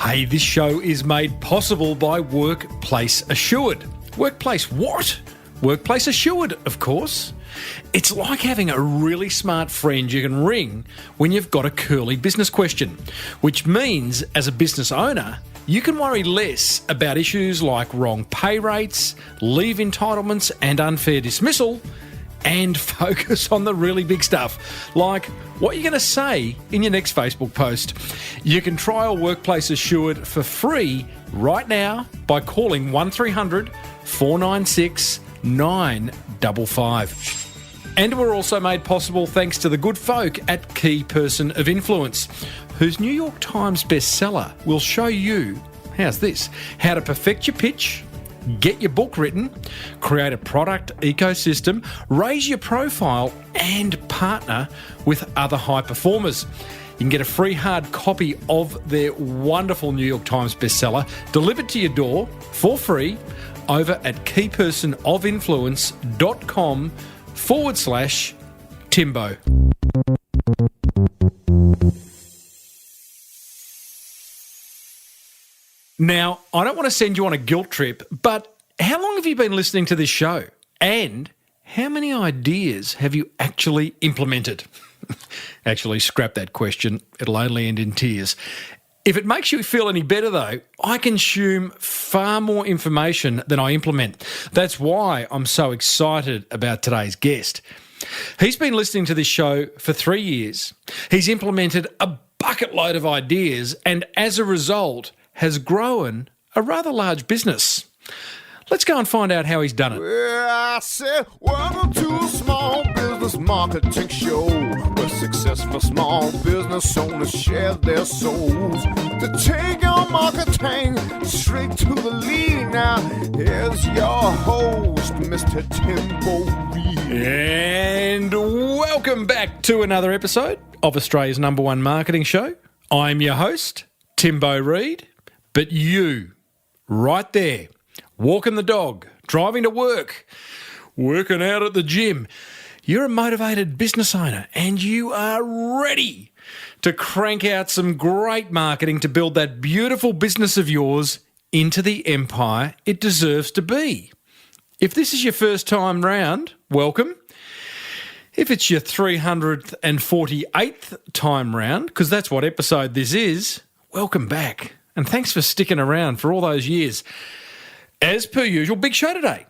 Hey, this show is made possible by Workplace Assured. Workplace what? Workplace Assured, of course. It's like having a really smart friend you can ring when you've got a curly business question, which means as a business owner, you can worry less about issues like wrong pay rates, leave entitlements and unfair dismissal, and focus on the really big stuff, like what you're going to say in your next Facebook post. You can trial Workplace Assured for free right now by calling 1300 496 955. And we're also made possible thanks to the good folk at Key Person of Influence, whose New York Times bestseller will show you, how's this, how to perfect your pitch, get your book written, create a product ecosystem, raise your profile and partner with other high performers. You can get a free hard copy of their wonderful New York Times bestseller delivered to your door for free over at keypersonofinfluence.com/Timbo. Now, I don't want to send you on a guilt trip, but how long have you been listening to this show? And how many ideas have you actually implemented? Actually, scrap that question. It'll only end in tears. If it makes you feel any better, though, I consume far more information than I implement. That's why I'm so excited about today's guest. He's been listening to this show for 3 years. He's implemented a bucket load of ideas and as a result has grown a rather large business. Let's go and find out how he's done it. Well, I said, welcome to a small business marketing show where successful small business owners share their souls to take your marketing straight to the lead. Now, here's your host, Mr. Timbo Reid. And welcome back to another episode of Australia's #1 marketing show. I'm your host, Timbo Reid, but you, right there, walking the dog, driving to work, working out at the gym. You're a motivated business owner and you are ready to crank out some great marketing to build that beautiful business of yours into the empire it deserves to be. If this is your first time round, welcome. If it's your 348th time round, because that's what episode this is, welcome back. And thanks for sticking around for all those years. As per usual, big show today.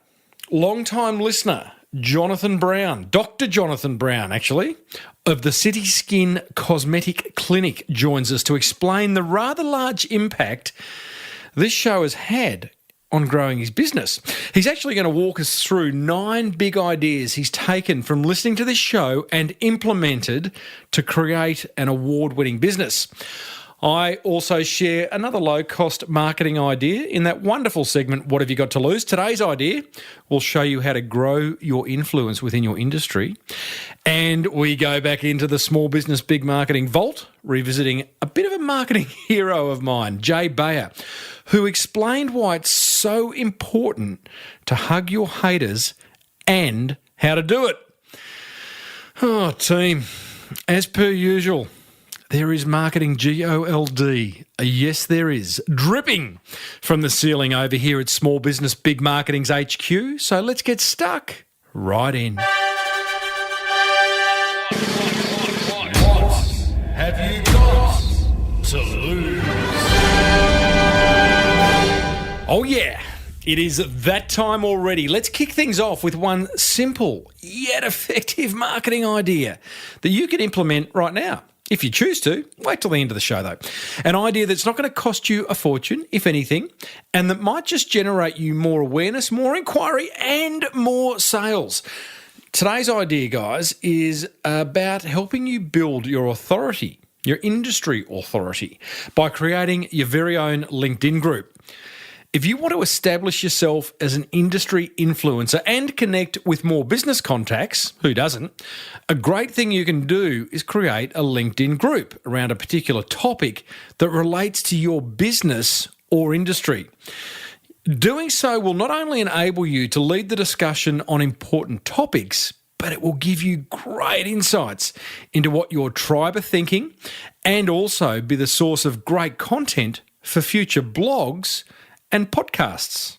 Long-time listener, Jonathan Brown, Dr. Jonathan Brown, actually, of the City Skin Cosmetic Clinic joins us to explain the rather large impact this show has had on growing his business. He's actually going to walk us through 9 big ideas he's taken from listening to this show and implemented to create an award-winning business. I also share another low-cost marketing idea in that wonderful segment, What Have You Got to Lose? Today's idea will show you how to grow your influence within your industry. And we go back into the Small Business Big Marketing Vault, revisiting a bit of a marketing hero of mine, Jay Bayer, who explained why it's so important to hug your haters and how to do it. Oh, team, as per usual, there is marketing GOLD. Yes, there is. Dripping from the ceiling over here at Small Business Big Marketing's HQ. So let's get stuck right in. What have you got to lose? Oh yeah, it is that time already. Let's kick things off with one simple yet effective marketing idea that you can implement right now. If you choose to, wait till the end of the show though. An idea that's not going to cost you a fortune, if anything, and that might just generate you more awareness, more inquiry, and more sales. Today's idea, guys, is about helping you build your authority, your industry authority, by creating your very own LinkedIn group. If you want to establish yourself as an industry influencer and connect with more business contacts, who doesn't, a great thing you can do is create a LinkedIn group around a particular topic that relates to your business or industry. Doing so will not only enable you to lead the discussion on important topics, but it will give you great insights into what your tribe are thinking and also be the source of great content for future blogs and podcasts.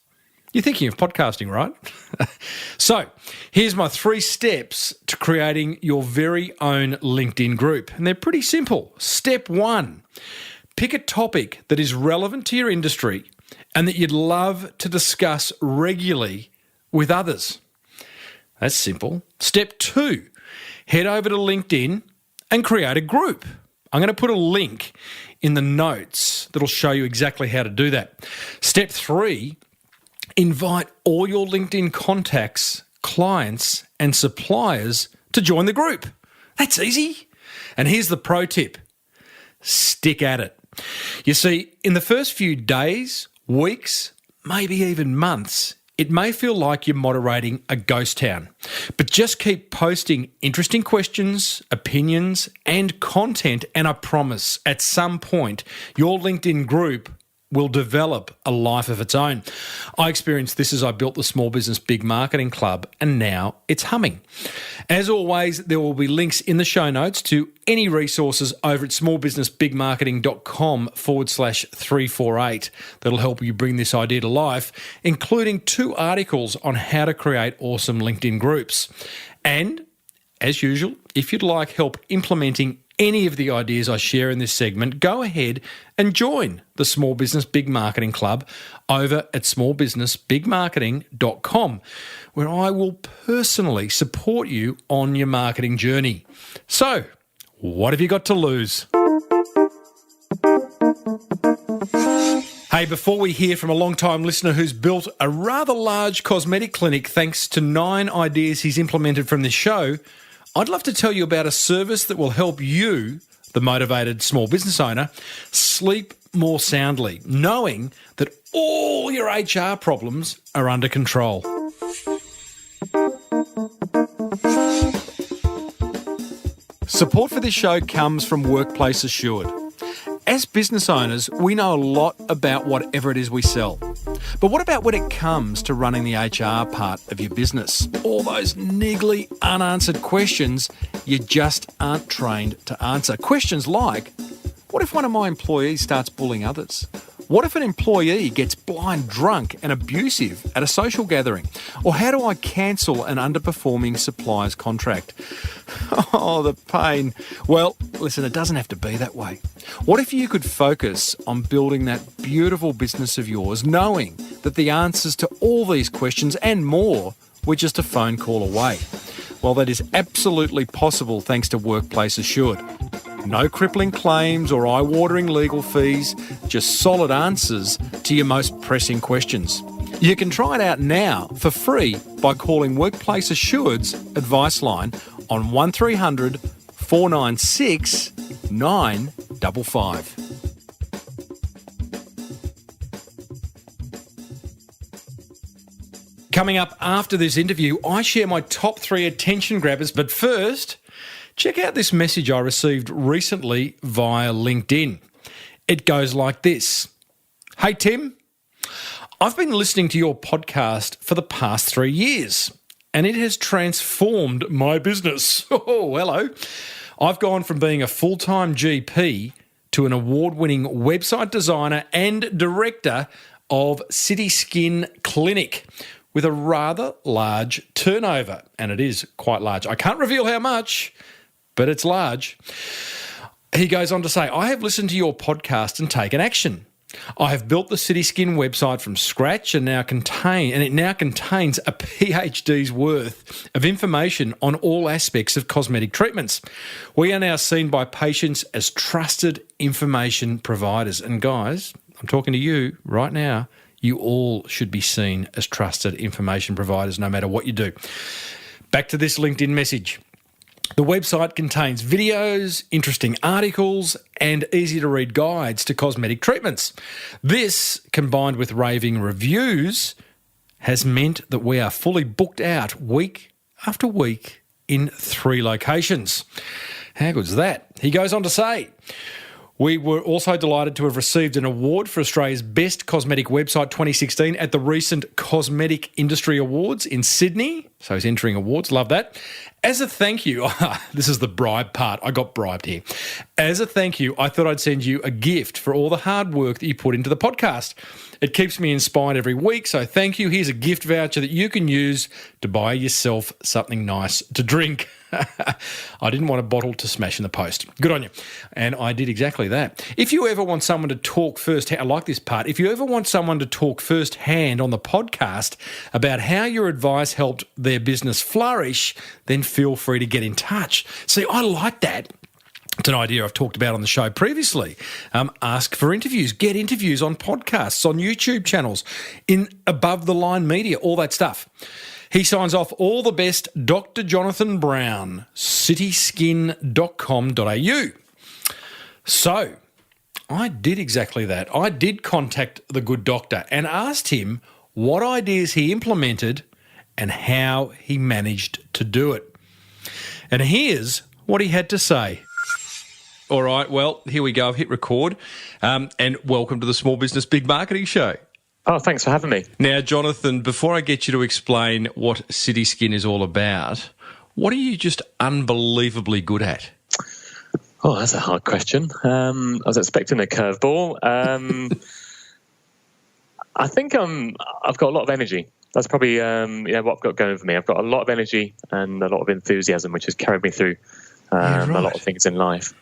You're thinking of podcasting, right? So, here's my 3 steps to creating your very own LinkedIn group. And they're pretty simple. Step 1, pick a topic that is relevant to your industry and that you'd love to discuss regularly with others. That's simple. Step 2, head over to LinkedIn and create a group. I'm going to put a link in the notes that'll show you exactly how to do that. Step 3, invite all your LinkedIn contacts, clients, and suppliers to join the group. That's easy. And here's the pro tip. Stick at it. You see, in the first few days, weeks, maybe even months, it may feel like you're moderating a ghost town, but just keep posting interesting questions, opinions, and content, and I promise at some point your LinkedIn group will develop a life of its own. I experienced this as I built the Small Business Big Marketing Club, and now it's humming. As always, there will be links in the show notes to any resources over at smallbusinessbigmarketing.com/348 that'll help you bring this idea to life, including 2 articles on how to create awesome LinkedIn groups. And as usual, if you'd like help implementing any of the ideas I share in this segment, go ahead and join the Small Business Big Marketing Club over at smallbusinessbigmarketing.com, where I will personally support you on your marketing journey. So, what have you got to lose? Hey, before we hear from a long-time listener who's built a rather large cosmetic clinic thanks to 9 ideas he's implemented from this show, I'd love to tell you about a service that will help you, the motivated small business owner, sleep more soundly, knowing that all your HR problems are under control. Support for this show comes from Workplace Assured. As business owners, we know a lot about whatever it is we sell. But what about when it comes to running the HR part of your business? All those niggly, unanswered questions you just aren't trained to answer. Questions like, what if one of my employees starts bullying others? What if an employee gets blind drunk and abusive at a social gathering? Or how do I cancel an underperforming supplier's contract? Oh, the pain. Well, listen, it doesn't have to be that way. What if you could focus on building that beautiful business of yours, knowing that the answers to all these questions and more were just a phone call away? Well, that is absolutely possible thanks to Workplace Assured. No crippling claims or eye-watering legal fees, just solid answers to your most pressing questions. You can try it out now for free by calling Workplace Assured's advice line on 1300 496 955. Coming up after this interview, I share my top 3 attention grabbers, but first, check out this message I received recently via LinkedIn. It goes like this. Hey, Tim. I've been listening to your podcast for the past 3 years, and it has transformed my business. Oh, hello. I've gone from being a full-time GP to an award-winning website designer and director of City Skin Clinic with a rather large turnover, and it is quite large. I can't reveal how much, but it's large. He goes on to say, I have listened to your podcast and taken action. I have built the City Skin website from scratch and it now contains a PhD's worth of information on all aspects of cosmetic treatments. We are now seen by patients as trusted information providers. And guys, I'm talking to you right now. You all should be seen as trusted information providers no matter what you do. Back to this LinkedIn message. The website contains videos, interesting articles, and easy-to-read guides to cosmetic treatments. This, combined with raving reviews, has meant that we are fully booked out week after week in 3 locations. How good's that? He goes on to say, we were also delighted to have received an award for Australia's Best Cosmetic Website 2016 at the recent Cosmetic Industry Awards in Sydney. So he's entering awards. Love that. As a thank you, this is the bribe part. I got bribed here. As a thank you, I thought I'd send you a gift for all the hard work that you put into the podcast. It keeps me inspired every week, so thank you. Here's a gift voucher that you can use to buy yourself something nice to drink. I didn't want a bottle to smash in the post. Good on you. And I did exactly that. If you ever want someone to talk firsthand, I like this part, if you ever want someone to talk firsthand on the podcast about how your advice helped their business flourish, then feel free to get in touch. See, I like that. It's an idea I've talked about on the show previously. Ask for interviews, get interviews on podcasts, on YouTube channels, in above the line media, all that stuff. He signs off, all the best, Dr. Jonathan Brown, cityskin.com.au. So I did exactly that. I did contact the good doctor and asked him what ideas he implemented and how he managed to do it. And here's what he had to say. All right, well, here we go. I've hit record. And welcome to the Small Business Big Marketing Show. Oh, thanks for having me. Now, Jonathan, before I get you to explain what City Skin is all about, what are you just unbelievably good at? Oh, that's a hard question. I was expecting a curveball. I think I've got a lot of energy. That's probably what I've got going for me. I've got a lot of energy and a lot of enthusiasm, which has carried me through a lot of things in life.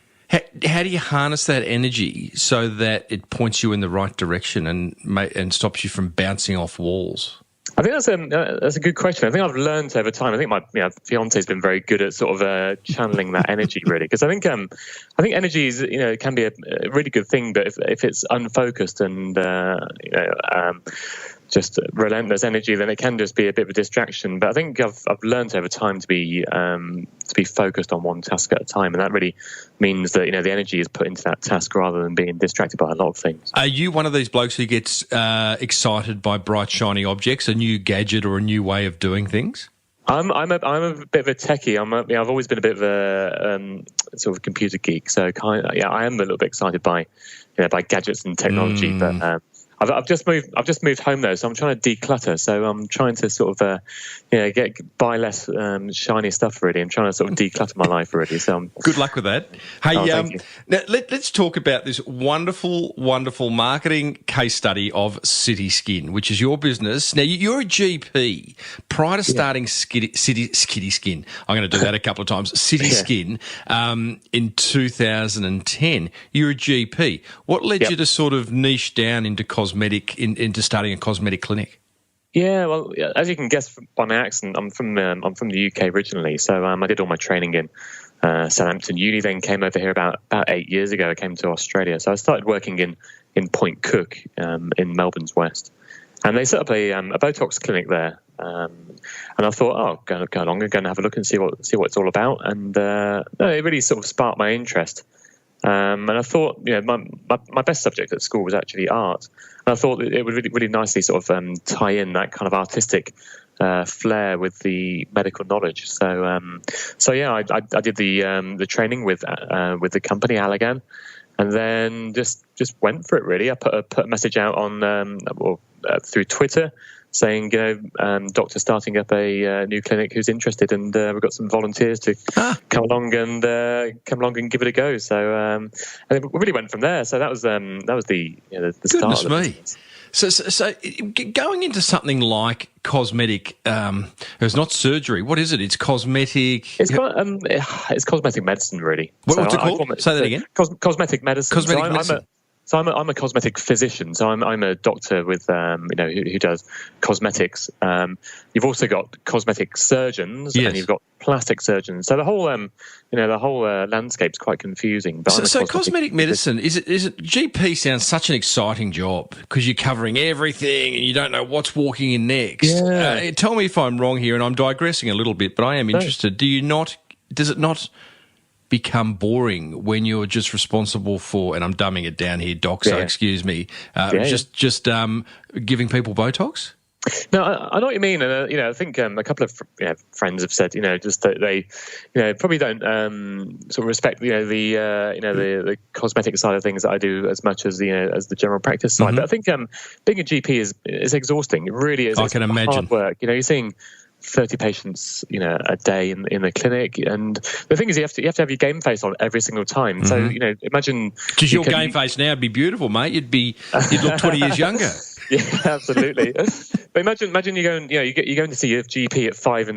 How do you harness that energy so that it points you in the right direction and stops you from bouncing off walls? I think that's a good question. I think I've learned over time. I think my fiance's been very good at sort of channeling that energy, really, because I think energy is can be a really good thing, but if it's unfocused and just relentless energy, then it can just be a bit of a distraction. But I think I've learned over time to be focused on one task at a time, and that really means that the energy is put into that task rather than being distracted by a lot of things. Are you one of these blokes who gets excited by bright, shiny objects, a new gadget or a new way of doing things? I'm a bit of a techie. I've always been a bit of a sort of computer geek, so I am a little bit excited by gadgets and technology, but. I've just moved home though, so I'm trying to declutter. So I'm trying to sort of buy less shiny stuff. Really, I'm trying to sort of declutter my life. Really, so good luck with that. Hey, now let's talk about this wonderful, wonderful marketing case study of City Skin, which is your business. Now you're a GP. Prior to starting City Skin, I'm going to do that a couple of times. City Skin in 2010, you're a GP. What led you to sort of niche down into into starting a cosmetic clinic? Yeah, well, as you can guess by my accent, I'm from the UK originally. So I did all my training in Southampton Uni. Then came over here about 8 years ago. I came to Australia. So I started working in Point Cook in Melbourne's West, and they set up a Botox clinic there. And I thought, go along and go and have a look and see what it's all about. And it really sort of sparked my interest. And I thought, my best subject at school was actually art. And I thought it would really nicely sort of tie in that kind of artistic flair with the medical knowledge. So I did the training with the company Allergan, and then just went for it. Really, I put a message out on through Twitter, saying, doctor starting up a new clinic who's interested, and we've got some volunteers to come along and give it a go. So and it really went from there. So that was the start. Goodness me! So going into something like cosmetic, it's not surgery. What is it? It's cosmetic. It's cosmetic medicine, really. What's it called? Say that again. Cosmetic medicine. Cosmetic medicine. So I'm a cosmetic physician. So I'm a doctor with who does cosmetics. You've also got cosmetic surgeons, and you've got plastic surgeons. So the whole landscape's quite confusing. But so cosmetic medicine is it? GP sounds such an exciting job because you're covering everything and you don't know what's walking in next. Yeah. Tell me if I'm wrong here, and I'm digressing a little bit, but I am interested. Does it not become boring when you're just responsible for, and I'm dumbing it down here, Doc, so excuse me, just giving people Botox? No, I know what you mean, and I think a couple of friends have said, just that they, probably don't sort of respect, the cosmetic side of things that I do as much as as the general practice side. Mm-hmm. But I think being a GP is exhausting. It really is. I can imagine. Hard work. You're seeing 30 patients, a day in the clinic. And the thing is, you have to have your game face on every single time. So, imagine... Because your game face now would be beautiful, mate. You'd look 20 years younger. Yeah, absolutely. But imagine you going, you're going to see your GP at 5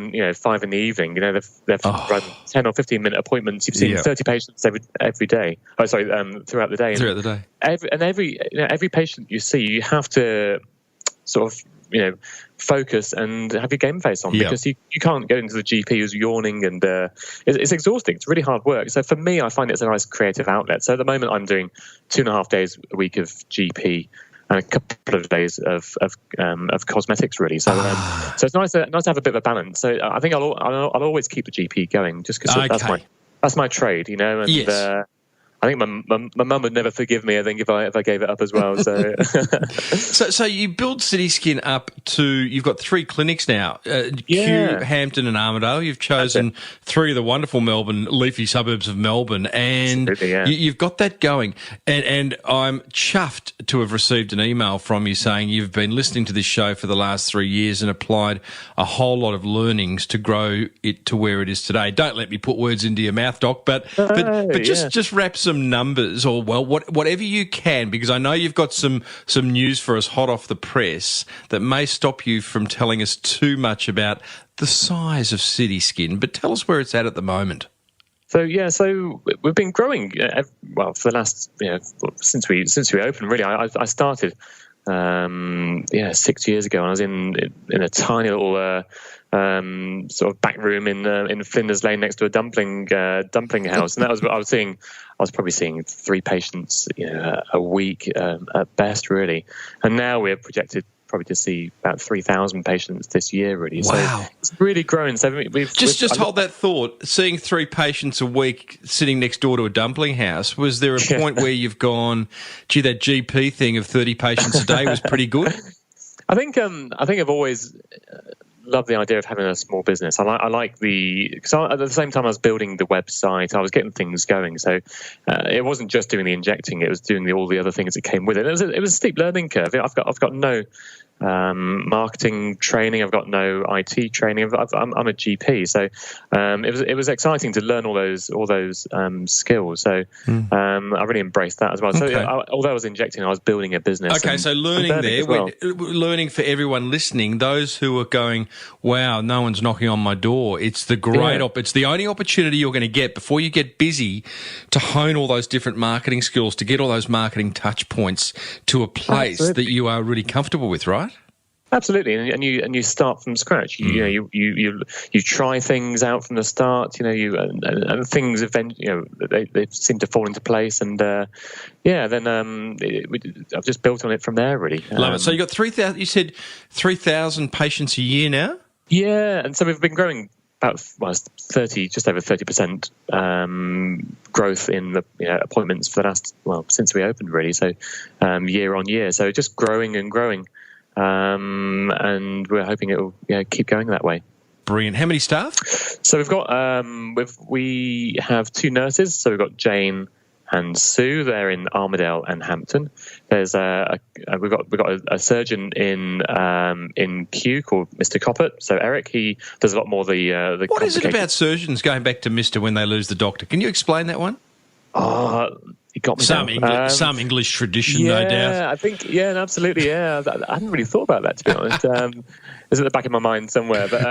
in the evening. They've run 10 or 15-minute appointments. You've seen 30 patients every day. Oh, sorry, throughout the day. Throughout the day. Every patient you see, you have to sort of, focus and have your game face on, because you can't go into the GP who's yawning, and it's exhausting. It's really hard work. So for me, I find it's a nice creative outlet. So at the moment, I'm doing 2.5 days a week of GP and a couple of days of cosmetics, really. So so it's nice to have a bit of a balance. So I think I'll always keep the GP going, just because that's my trade, And yes. I think my mum would never forgive me, I think, if I gave it up as well. So so you build City Skin up to, you've got 3 clinics now, Kew, Hampton and Armidale. You've chosen 3 of the wonderful Melbourne, leafy suburbs of Melbourne, and you've got that going. And I'm chuffed to have received an email from you saying you've been listening to this show for the last 3 years and applied a whole lot of learnings to grow it to where it is today. Don't let me put words into your mouth, Doc, but just wrap some numbers, or whatever you can, because I know you've got some news for us hot off the press that may stop you from telling us too much about the size of City Skin, but tell us where it's at the moment. So we've been growing for the last since we opened, really. I started 6 years ago, and I was in a tiny little sort of back room in Flinders Lane next to a dumpling house, and that was what I was seeing. I was probably seeing 3 patients a week at best, really. And now we're projected probably to see about 3,000 patients this year, really. Wow. So it's really growing. So we've hold that thought. Seeing 3 patients a week sitting next door to a dumpling house, was there a point where you've gone, gee, that GP thing of 30 patients a day was pretty good? I think I've always love the idea of having a small business. I like because at the same time I was building the website, I was getting things going. So it wasn't just doing the injecting; it was doing all the other things that came with it. It was a steep learning curve. I've got no marketing training. I've got no IT training. I'm a GP, so it was exciting to learn all those skills. So I really embraced that as well. Okay. So although I was injecting, I was building a business. Okay, so learning there, learning for everyone listening, those who are going, wow, no one's knocking on my door. It's the great it's the only opportunity you're going to get before you get busy to hone all those different marketing skills, to get all those marketing touch points to a place that you are really comfortable with, right? Absolutely, and you start from scratch. You try things out from the start. And things eventually, they seem to fall into place, and I've just built on it from there, really. Love it. So you got 3,000. You said 3,000 patients a year now. Yeah, and so we've been growing about 30, just over 30% growth in the appointments for the last since we opened, really. So year on year, so just growing and growing. And we're hoping it will keep going that way. Brilliant. How many staff? So we've got we have 2 nurses. So we've got Jane and Sue. They're in Armidale and Hampton. There's we've got a surgeon in Kew called Mr. Coppett. So Eric, he does a lot more the. What is it about surgeons going back to Mr. when they lose the doctor? Can you explain that one? It got me some English tradition, no doubt. I think, absolutely, I hadn't really thought about that, to be honest. It's at the back of my mind somewhere, but so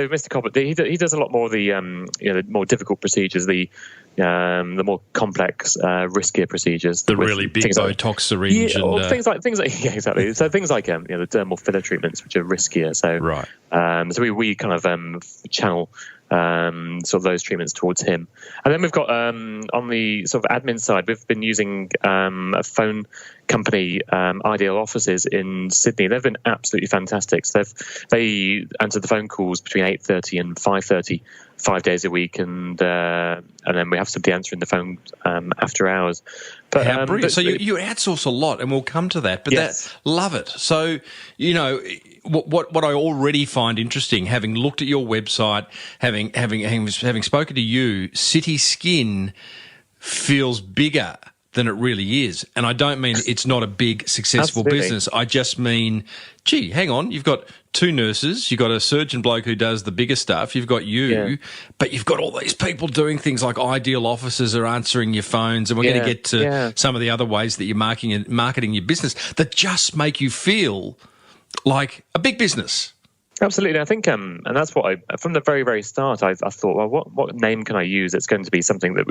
Mr. Cobbett, he does a lot more of the more difficult procedures, the more complex, riskier procedures, the really big Botox syringe, and things like exactly. So things like the dermal filler treatments, which are riskier. So right. So we kind of channel sort of those treatments towards him. And then we've got on the sort of admin side, we've been using a phone company, Ideal Offices in Sydney. They've been absolutely fantastic. So they answer the phone calls between 8:30 and 5:30, 5 days a week, and then we have somebody answering the phone after hours. But, how brilliant! So you outsource a lot, and we'll come to that. But love it. So what I already find interesting, having looked at your website, having spoken to you, City Skin feels bigger than it really is. And I don't mean it's not a big, successful Absolutely. business. I just mean, gee, hang on, you've got 2 nurses, you've got a surgeon bloke who does the bigger stuff, you've got you, but you've got all these people doing things like ideal officers are answering your phones, and we're going to get to some of the other ways that you're marketing your business that just make you feel like a big business. Absolutely. I think, and that's what from the very, very start, I thought, well, what name can I use that's going to be something that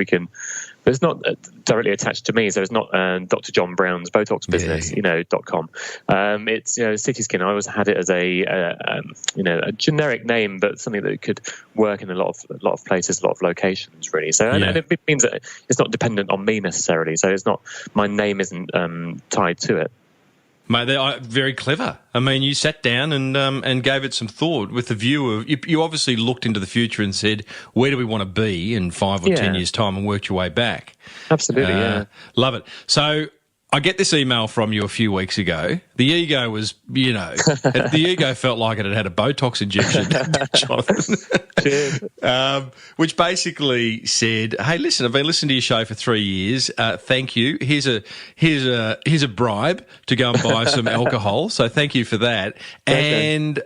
that's not directly attached to me. So it's not Dr. John Brown's Botox business, .com. It's, City Skin. I always had it as a generic name, but something that could work in a lot of places, a lot of locations, really. So, and it means that it's not dependent on me necessarily. So it's not, my name isn't tied to it. Mate, they are very clever. I mean, you sat down and gave it some thought with the view of you obviously looked into the future and said, where do we want to be in 5 or 10 years' time, and worked your way back. Absolutely, yeah. Love it. So I get this email from you a few weeks ago. The ego was, the ego felt like it had had a Botox injection, Jonathan. Cheers. Which basically said, "Hey, listen, I've been listening to your show for 3 years. Thank you. Here's a bribe to go and buy some alcohol. So thank you for that. Okay. And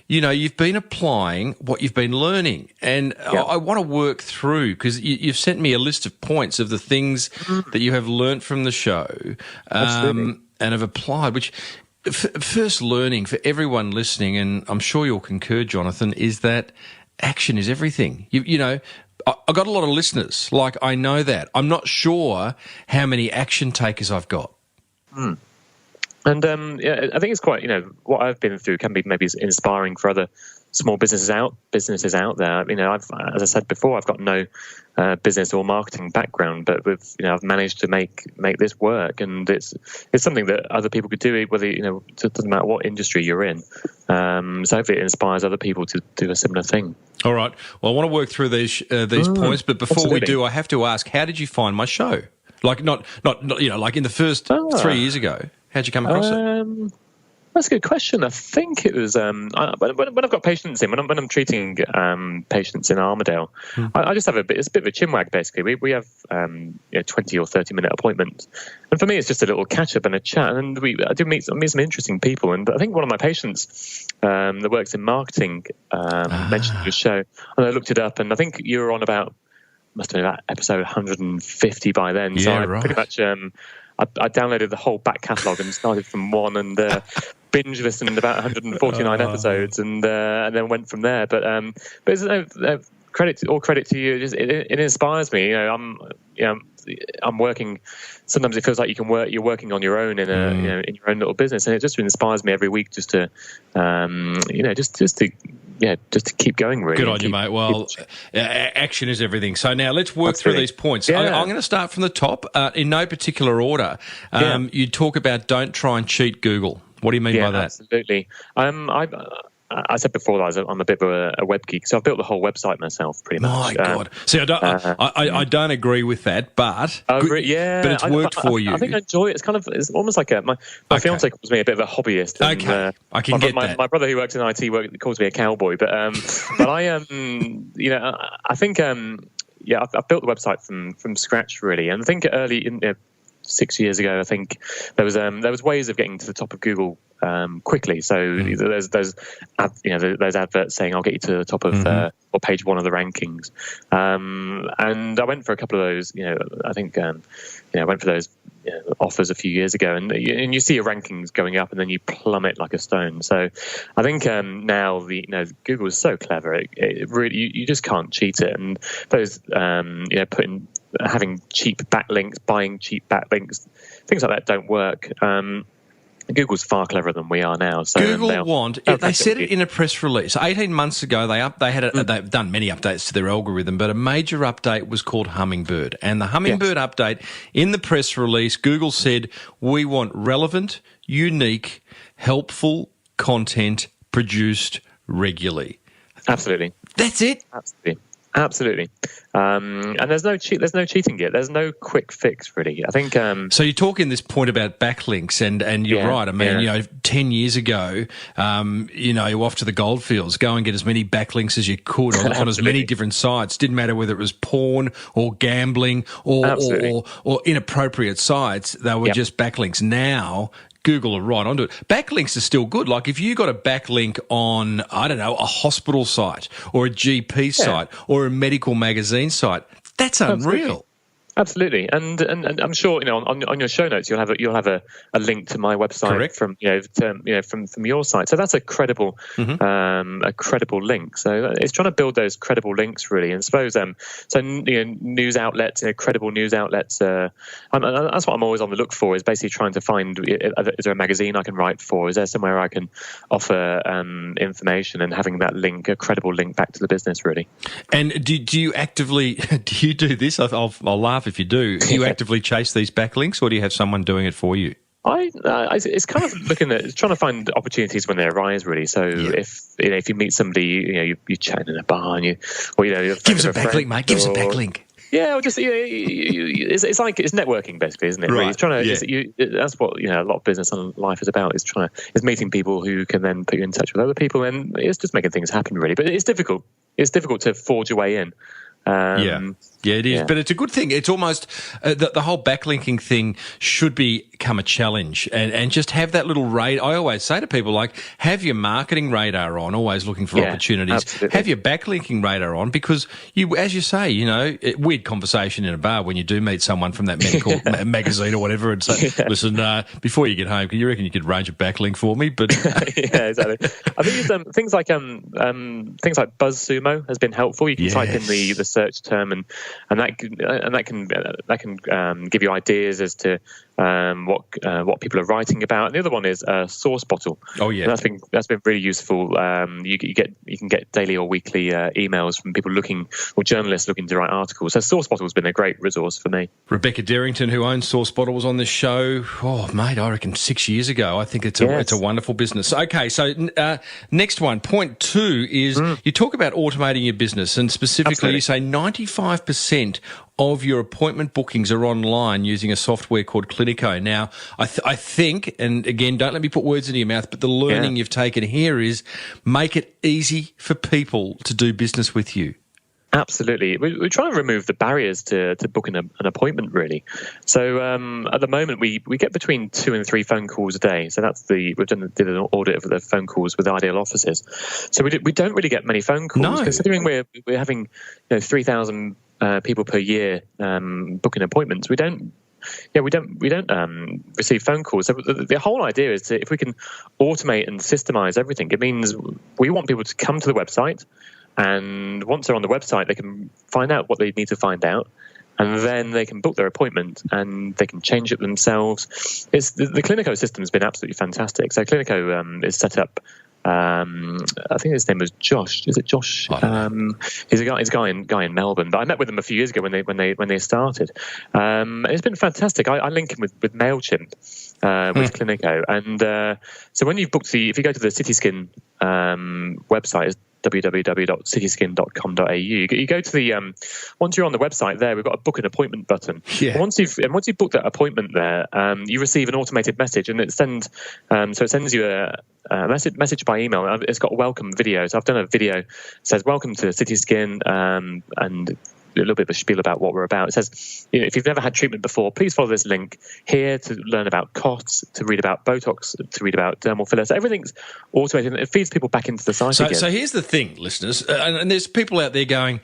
you've been applying what you've been learning, and I want to work through because you've sent me a list of points of the things that you have learnt from the show, and have applied. Which first learning for everyone listening, and I'm sure you'll concur, Jonathan, is that action is everything. I've got a lot of listeners. Like, I know that. I'm not sure how many action takers I've got. And I think it's quite, what I've been through can be maybe inspiring for other small businesses out there. I've, as I said before, I've got no business or marketing background, but I've managed to make this work, and it's something that other people could do, whether it doesn't matter what industry you're in. So hopefully it inspires other people to do a similar thing. All right. Well, I want to work through these points, but before we absolutely. do, I have to ask: how did you find my show? Like, not like in the first 3 years ago. How'd you come across it? That's a good question. I think it was when I've got patients in, when I'm treating patients in Armadale, I just have it's a bit of a chinwag, basically. We have 20 or 30 minute appointments, and for me it's just a little catch up and a chat, and I do meet some interesting people. And I think one of my patients that works in marketing mentioned the show, and I looked it up, and I think you were on must have been about episode 150 by then. So I pretty much I downloaded the whole back catalogue and started from one, and binge listened about 149 episodes, and then went from there. But it's credit to you. It inspires me. I'm working. Sometimes it feels like you're working on your own in in your own little business, and it just inspires me every week just to just to keep going, really. Good on you, mate. Well, action is everything. So now let's work through these points. I'm going to start from the top in no particular order. You talk about don't try and cheat Google. What do you mean by that? Absolutely. I said before that I'm a bit of a web geek, so I've built the whole website myself, pretty much. My God! See, I don't agree with that, but but it's worked for you. I think I enjoy it. It's almost like my fiance calls me a bit of a hobbyist. And, I can get that. My brother who works in IT calls me a cowboy, but I am, I think I've built the website from scratch, really, and I think early in 6 years ago, I think there was ways of getting to the top of Google quickly. So there's those adverts saying I'll get you to the top of or page one of the rankings, and I went for a couple of those. I think I went for those offers a few years ago, and you see your rankings going up, and then you plummet like a stone. So I think now Google is so clever; it really you just can't cheat it. And those having cheap backlinks, buying cheap backlinks, things like that don't work. Google's far cleverer than we are now. So they said it in a press release 18 months ago. They've done many updates to their algorithm, but a major update was called Hummingbird. And the Hummingbird update, in the press release, Google said, we want relevant, unique, helpful content produced regularly. Absolutely. That's it? Absolutely. Absolutely, and there's no cheating yet. There's no quick fix, really. I think. So you talk in this point about backlinks, and you're right. I mean, 10 years ago, you're off to the goldfields. Go and get as many backlinks as you could on as many different sites. Didn't matter whether it was porn or gambling or inappropriate sites. They were just backlinks. Now, Google are right onto it. Backlinks are still good. Like if you got a backlink on, I don't know, a hospital site or a GP site or a medical magazine site, that's unreal. Absolutely, and I'm sure on your show notes you'll have a link to my website from from your site. So that's a credible link. So it's trying to build those credible links really, and suppose news outlets, credible news outlets. That's what I'm always on the look for. Is basically trying to find is there a magazine I can write for? Is there somewhere I can offer information, and having that link, a credible link back to the business really. And do you actively do you do this? I'll laugh if you do. Do you actively chase these backlinks, or do you have someone doing it for you? It's kind of looking at trying to find opportunities when they arise, really. So if you meet somebody, you're chatting in a bar, and give us a backlink, mate. Give us a backlink. Yeah, or just it's like it's networking basically, isn't it? Right. Really? It's trying to. That's what a lot of business and life is about. Is meeting people who can then put you in touch with other people, and it's just making things happen, really. But it's difficult. It's difficult to forge your way in. Yeah, it is. Yeah. But it's a good thing. It's almost the whole backlinking thing should become a challenge, and just have that little radar. I always say to people, like, have your marketing radar on, always looking for opportunities. Absolutely. Have your backlinking radar on, because as you say, weird conversation in a bar when you do meet someone from that medical magazine or whatever, and say, listen, before you get home, you reckon you could arrange a backlink for me? But yeah, exactly. I think things like BuzzSumo has been helpful. You can type in the search term, and that can give you ideas as to what people are writing about. And the other one is SourceBottle. Oh yeah, and that's been really useful. You can get daily or weekly emails from people journalists looking to write articles. So SourceBottle has been a great resource for me. Rebecca Derrington, who owns SourceBottle, was on this show. Oh mate, I reckon 6 years ago. I think it's a wonderful business. Okay, so next one, point 2 is you talk about automating your business, and specifically you say 95% of your appointment bookings are online using a software called Clinico. Now, I think, and again, don't let me put words into your mouth, but the learning you've taken here is make it easy for people to do business with you. Absolutely. We're trying to remove the barriers to booking an appointment, really. So at the moment, we get between 2 and 3 phone calls a day. So did an audit of the phone calls with Ideal Offices. So we don't really get many phone calls. No. Considering we're having 3,000 people per year booking appointments. We don't receive phone calls. So the whole idea is if we can automate and systemize everything, it means we want people to come to the website, and once they're on the website, they can find out what they need to find out, and then they can book their appointment, and they can change it themselves. The Clinico system has been absolutely fantastic. So Clinico is set up. I think his name was Josh. Is it Josh? He's a guy in Melbourne. But I met with him a few years ago when they started. It's been fantastic. I link him with MailChimp with Clinico, and so when you've booked if you go to the Cityskin website, it's www.cityskin.com.au. You go to the once you're on the website there, we've got a book an appointment button. And once you've booked that appointment there, you receive an automated message, and it sends you a message by email. It's got a welcome video. So I've done a video that says welcome to Cityskin, and a little bit of a spiel about what we're about. It says, if you've never had treatment before, please follow this link here to learn about costs, to read about Botox, to read about dermal fillers. So everything's automated, and it feeds people back into the site again. So here's the thing, listeners, and there's people out there going,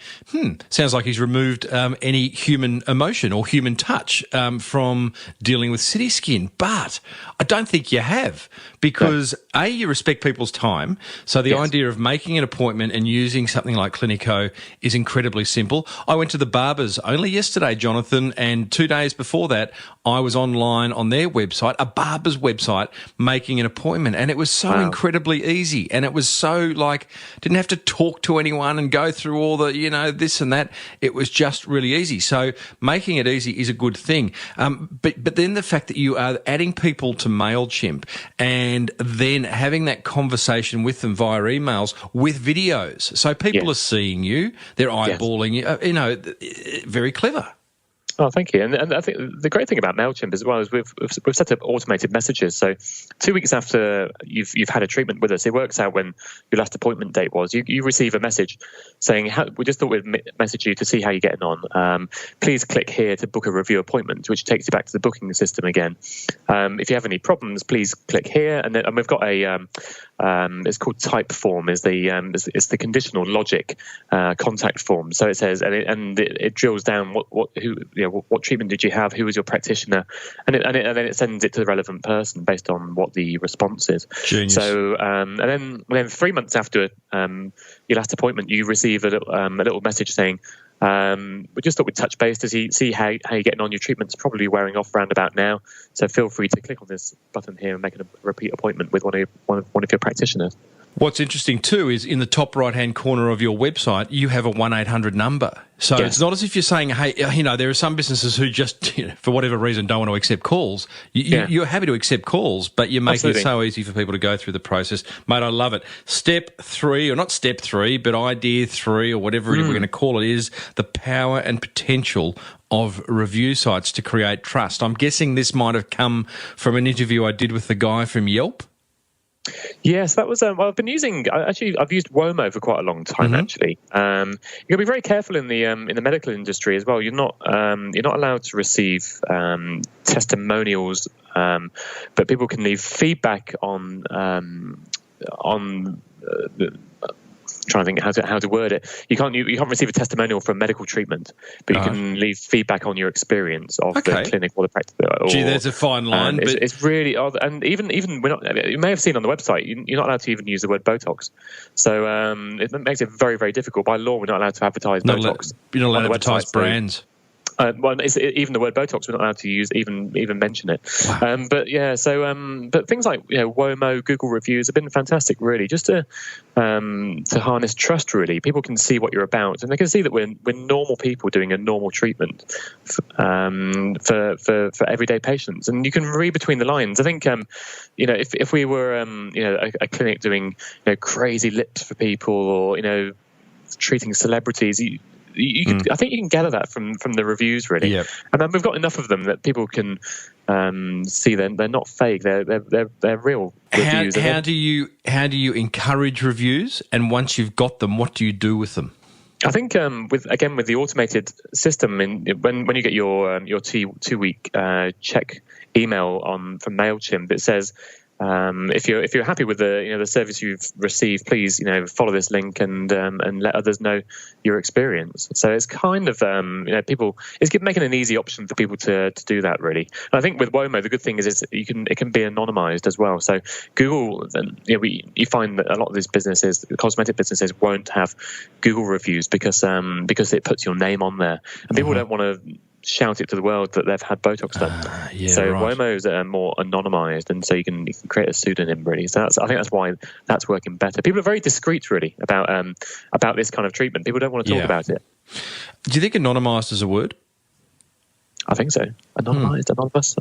sounds like he's removed any human emotion or human touch from dealing with Cityskin. But I don't think you have, because A, you respect people's time. So the idea of making an appointment and using something like Clinico is incredibly simple. I went to the barbers only yesterday, Jonathan, and 2 days before that, I was online on their website, a barber's website, making an appointment. And it was so incredibly easy. And it was so didn't have to talk to anyone and go through all the, this and that. It was just really easy. So making it easy is a good thing. But then the fact that you are adding people to MailChimp and then having that conversation with them via emails with videos. So people are seeing you, they're eyeballing you, very clever. Oh, thank you. And I think the great thing about MailChimp as well is we've set up automated messages. So 2 weeks after you've had a treatment with us, it works out when your last appointment date was. You receive a message saying, we just thought we'd message you to see how you're getting on. Please click here to book a review appointment, which takes you back to the booking system again. If you have any problems, please click here. And we've got it's called type form, it's the conditional logic contact form. So it says, and it drills down what treatment did you have, who was your practitioner, and then it sends it to the relevant person based on what the response is. Genius. So and then 3 months after your last appointment, you receive a little message saying, we just thought we'd touch base to see how you're getting on. Your treatment's probably wearing off round about now, so feel free to click on this button here and make a repeat appointment with one of your practitioners. What's interesting too is in the top right-hand corner of your website, you have a 1-800 number. So it's not as if you're saying, hey, there are some businesses who just, for whatever reason, don't want to accept calls. You're happy to accept calls, but you're making it so easy for people to go through the process. Mate, I love it. Step 3, or not step 3, but idea 3, or whatever we're going to call it, is the power and potential of review sites to create trust. I'm guessing this might have come from an interview I did with the guy from Yelp. Yes, that was. I've been using. I've used Womo for quite a long time. Actually, you've got to be very careful in the medical industry as well. You're not allowed to receive testimonials, but people can leave feedback on trying to think how to word it. You can't receive a testimonial for medical treatment, but you can leave feedback on your experience of the clinic or the practice. Gee, there's a fine line. But it's really odd. And even we're not. You may have seen on the website, you're not allowed to even use the word Botox. So it makes it very, very difficult. By law, we're not allowed to advertise Botox. You're not allowed to advertise brands. Even the word Botox, we're not allowed to use, even mention it. Wow. But things like Womo, Google reviews have been fantastic, really, just to harness trust. Really, people can see what you're about, and they can see that we're normal people doing a normal treatment for everyday patients, and you can read between the lines. I think if we were a clinic doing crazy lips for people, or treating celebrities, I think you can gather that from the reviews, really. Yep. And then we've got enough of them that people can see them. They're not fake. They're real reviews. How do you encourage reviews? And once you've got them, what do you do with them? I think with the automated system, when you get your 2 week check email from MailChimp, it says, if you're happy with the service you've received, please follow this link and let others know your experience. So it's kind of it's making an easy option for people to do that, really. And I think with Womo, the good thing is it can be anonymized as well. So Google, you find that a lot of these businesses, cosmetic businesses, won't have Google reviews because it puts your name on there, and people don't want to shout it to the world that they've had Botox done. Womo's more anonymized, and so you can create a pseudonym, really. So I think that's why that's working better. People are very discreet, really, about this kind of treatment. People don't want to talk about it. Do you think anonymized is a word? I think so. Anonymized, anonymous.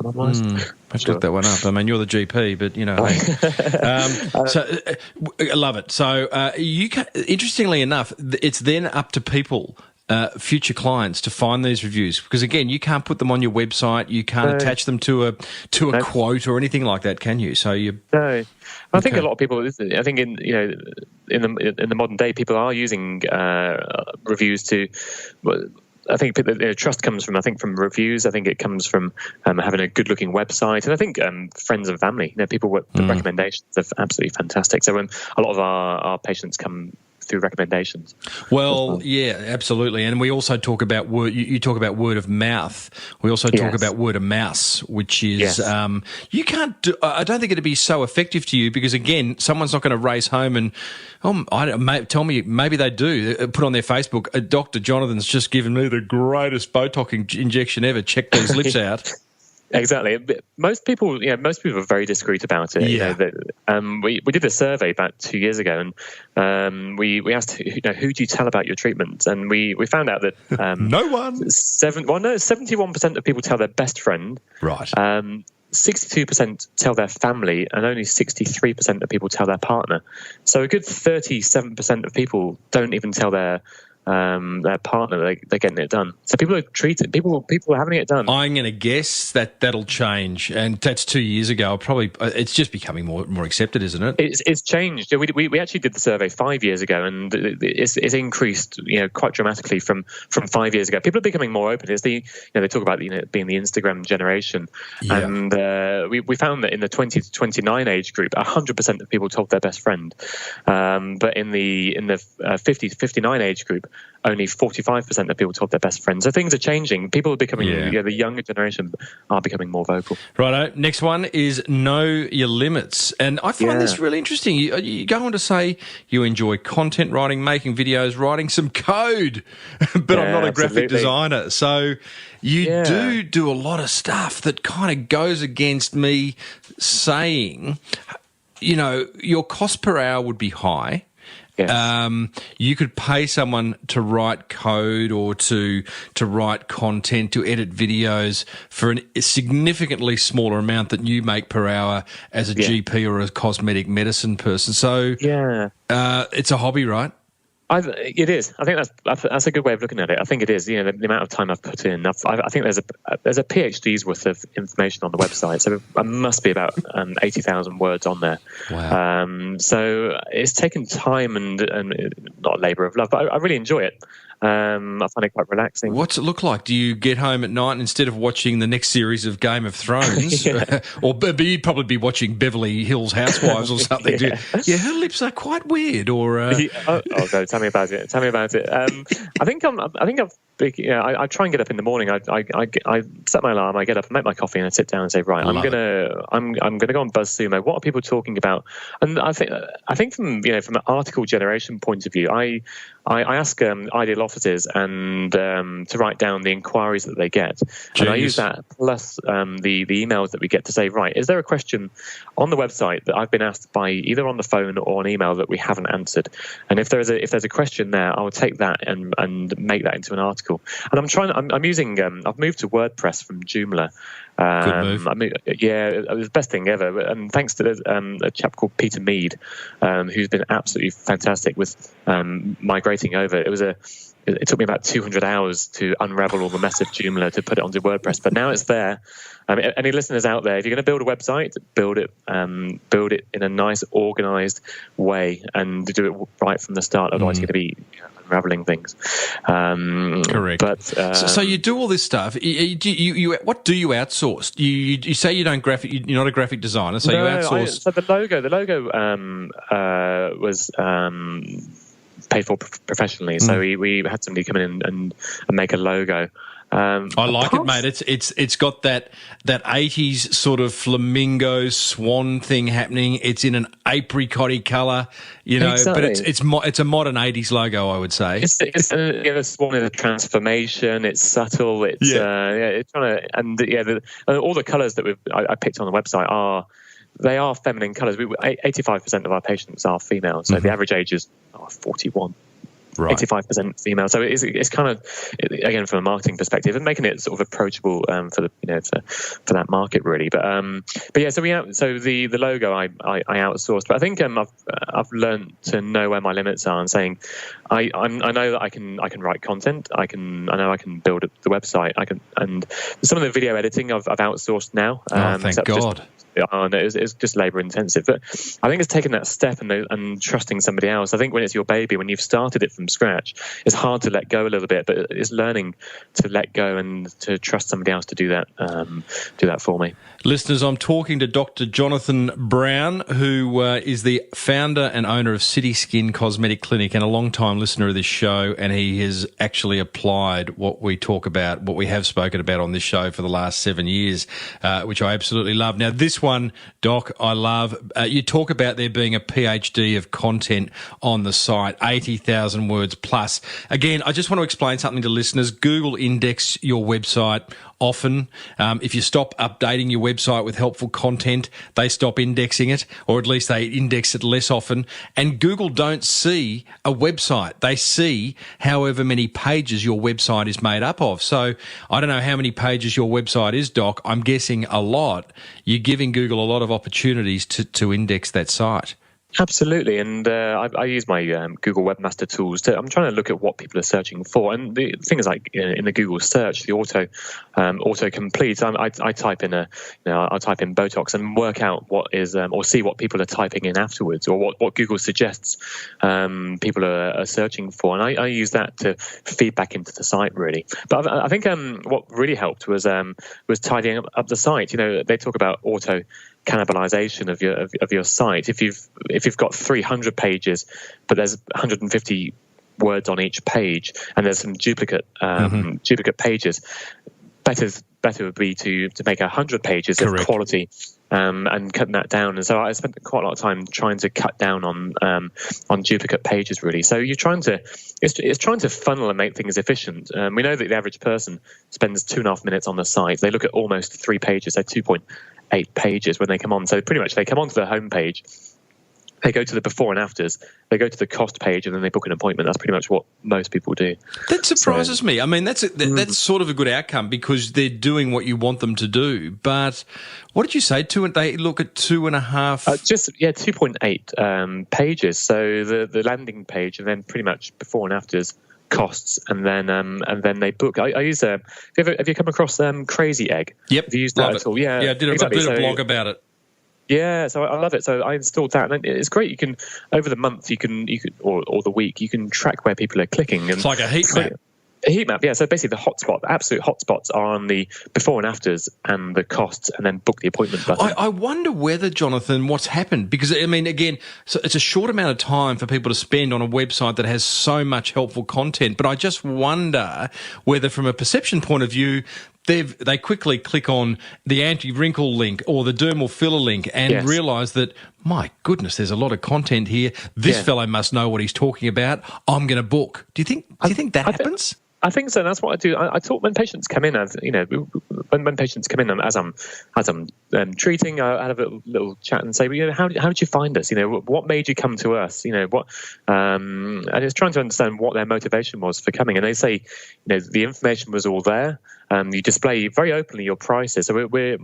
I've looked that one up. I mean, you're the GP, but I love it. So interestingly enough, it's then up to people, future clients, to find these reviews, because again, you can't put them on your website, you can't attach them to a quote or anything like that, can you? So I think a lot of people. I think in the modern day, people are using reviews to. I think trust comes from reviews. I think it comes from having a good-looking website, and I think friends and family. People, the recommendations are absolutely fantastic. So a lot of our patients come through recommendations. Well, yeah, absolutely. And we also talk about word. You talk about word of mouth. We also talk about word of mouse, which is you can't. I don't think it'd be so effective to you because again, someone's not going to race home and tell me maybe they do put on their Facebook. Dr. Jonathan's just given me the greatest Botox injection ever. Check these lips out. Exactly. Most people are very discreet about it. Yeah. We did a survey about 2 years ago, and we asked, who do you tell about your treatment? And we found out that no one. 71% of people tell their best friend. Right. 62% tell their family, and only 63% of people tell their partner. So a good 37% of people don't even tell their partner they're getting it done. So people are treated. People are having it done. I'm going to guess that'll change, and that's 2 years ago. Probably it's just becoming more accepted, isn't it? It's changed. We actually did the survey 5 years ago, and it's increased quite dramatically from 5 years ago. People are becoming more open. It's they talk about being the Instagram generation, and we found that in the 20 to 29 age group, 100% of people told their best friend, but in the 50 to 59 age group, only 45% of people told their best friend. So things are changing. People are becoming, the younger generation are becoming more vocal. Righto. Next one is know your limits. And I find this really interesting. You go on to say you enjoy content writing, making videos, writing some code, but I'm not a graphic designer. So you do a lot of stuff that kind of goes against me saying, your cost per hour would be high. Yes. You could pay someone to write code or to write content, to edit videos for a significantly smaller amount than you make per hour as a GP or a cosmetic medicine person. So it's a hobby, right? It is. I think that's a good way of looking at it. I think it is. The amount of time I've put in. I think there's a PhD's worth of information on the website, so there must be about 80,000 words on there. Wow. So it's taken time and not a labour of love, but I really enjoy it. I find it quite relaxing. What's it look like? Do you get home at night and instead of watching the next series of Game of Thrones, or you'd probably be watching Beverly Hills Housewives or something? Her lips are quite weird. Or no, tell me about it. I try and get up in the morning. I set my alarm. I get up, I make my coffee, and I sit down and say, right, I'm gonna go on BuzzSumo. What are people talking about? And I think from an article generation point of view, I ask ideal offices and to write down the inquiries that they get. Jeez. And I use that plus the emails that we get to say, right, is there a question on the website that I've been asked by either on the phone or an email that we haven't answered? And if there's a question there, I'll take that and make that into an article. And I'm using I've moved to WordPress from Joomla. Good move. It was the best thing ever. And thanks to a chap called Peter Mead, who's been absolutely fantastic with migrating over. It took me about 200 hours to unravel all the mess of Joomla to put it onto WordPress, but now it's there. Any listeners out there, if you're going to build a website, build it in a nice, organised way, and do it right from the start. Otherwise, you're going to be unraveling things. Correct. But so you do all this stuff. What do you outsource? You say you don't you're not a graphic designer, so you outsource. So the logo was paid for professionally. So we had somebody come in and make a logo. I like it, mate. It's got that 80s sort of flamingo swan thing happening. It's in an apricot-y colour, exactly. But it's a modern 80s logo, I would say. It's the swan is a transformation. It's subtle. It's it's trying to, and all the colours that I picked on the website they are feminine colours. 85% of our patients are female, so the average age is 41. Right. 85% female, so it's kind of, again, from a marketing perspective, and making it sort of approachable for for that market really. But so the logo I outsourced, but I think I've learned to know where my limits are, and saying I know that I can write content, I know I can build the website, and some of the video editing I've outsourced now. Thank God. No, it's just labour intensive. But I think it's taking that step and trusting somebody else. I think when it's your baby, when you've started it from scratch, it's hard to let go a little bit, but it's learning to let go and to trust somebody else to do that for me. Listeners, I'm talking to Dr. Jonathan Brown, who is the founder and owner of City Skin Cosmetic Clinic and a long-time listener of this show, and he has actually applied what we talk about, what we have spoken about on this show for the last 7 years, which I absolutely love. Now, this one, Doc, I love. You talk about there being a PhD of content on the site, 80,000 words plus. Again, I just want to explain something to listeners. Google index your website often. If you stop updating your website with helpful content, they stop indexing it, or at least they index it less often. And Google don't see a website. They see however many pages your website is made up of. So I don't know how many pages your website is, Doc. I'm guessing a lot. You're giving Google a lot of opportunities to index that site. Absolutely, and I use my Google Webmaster tools. I'm trying to look at what people are searching for, and the thing is, like in the Google search, the auto complete. I type in I'll type in Botox and work out what is, or see what people are typing in afterwards, or what Google suggests people are searching for, and I use that to feed back into the site really. But I think what really helped was tidying up the site. They talk about auto cannibalization of your site. If you've got 300 pages, but there's 150 words on each page, and there's some duplicate pages, better would be to make 100 pages Correct. Of quality, and cutting that down. And so I spent quite a lot of time trying to cut down on duplicate pages really. So you're trying to it's trying to funnel and make things efficient. We know that the average person spends 2.5 minutes on the site. They look at almost 3 pages, so 2.8 pages when they come on. So pretty much they come onto the home page, they go to the before and afters, they go to the cost page, and then they book an appointment. That's pretty much what most people do. That surprises me. I mean, that's sort of a good outcome because they're doing what you want them to do. But what did you say? They look at 2.5. 2.8 pages. So the landing page, and then pretty much before and afters, costs, and then they book. I use have you come across Crazy Egg? Yep, have you used that at all? Yeah, I did a blog about it. Yeah, so I love it. So I installed that, and it's great. You can over the month, you can or the week, you can track where people are clicking. And it's like a heat map. A heat map, yeah. So basically, the absolute hotspots are on the before and afters and the costs, and then book the appointment button. I wonder whether, Jonathan, what's happened, because I mean, again, so it's a short amount of time for people to spend on a website that has so much helpful content. But I just wonder whether, from a perception point of view, they quickly click on the anti-wrinkle link or the dermal filler link and realise that, my goodness, there's a lot of content here. This fellow must know what he's talking about. I'm going to book. Do you think that happens? I think so. That's what I do. I talk when patients come in. When patients come in, as I'm treating, I have a little chat and say, how did you find us? What made you come to us? What? And it's trying to understand what their motivation was for coming. And they say, the information was all there. You display very openly your prices. So I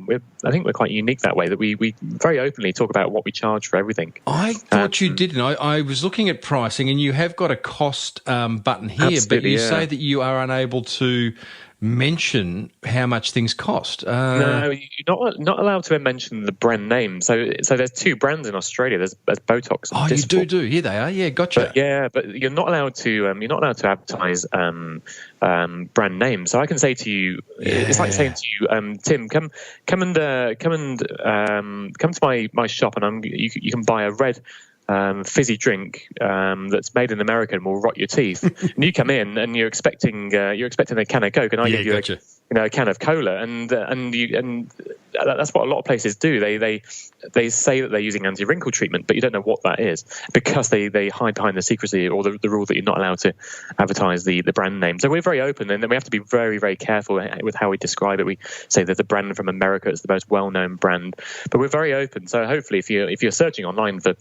think we're quite unique that way, that we very openly talk about what we charge for everything. I thought you didn't. I was looking at pricing, and you have got a cost button here, but you say that you are unable to mention how much things cost. No, you're not allowed to mention the brand name. So there's 2 brands in Australia. There's Botox. And Dysport. You do. Here they are. Yeah, gotcha. But you're not allowed to advertise brand names. So I can say to you, it's like saying to you, Tim, come to my shop, and you can buy a red fizzy drink that's made in America and will rot your teeth. And you come in and you're expecting a can of Coke, and I give you a can of cola, and that's what a lot of places do. They say that they're using anti-wrinkle treatment, but you don't know what that is because they hide behind the secrecy or the rule that you're not allowed to advertise the brand name. So we're very open, and then we have to be very, very careful with how we describe it. We say that the brand from America is the most well-known brand, but we're very open. So hopefully, if you're searching online for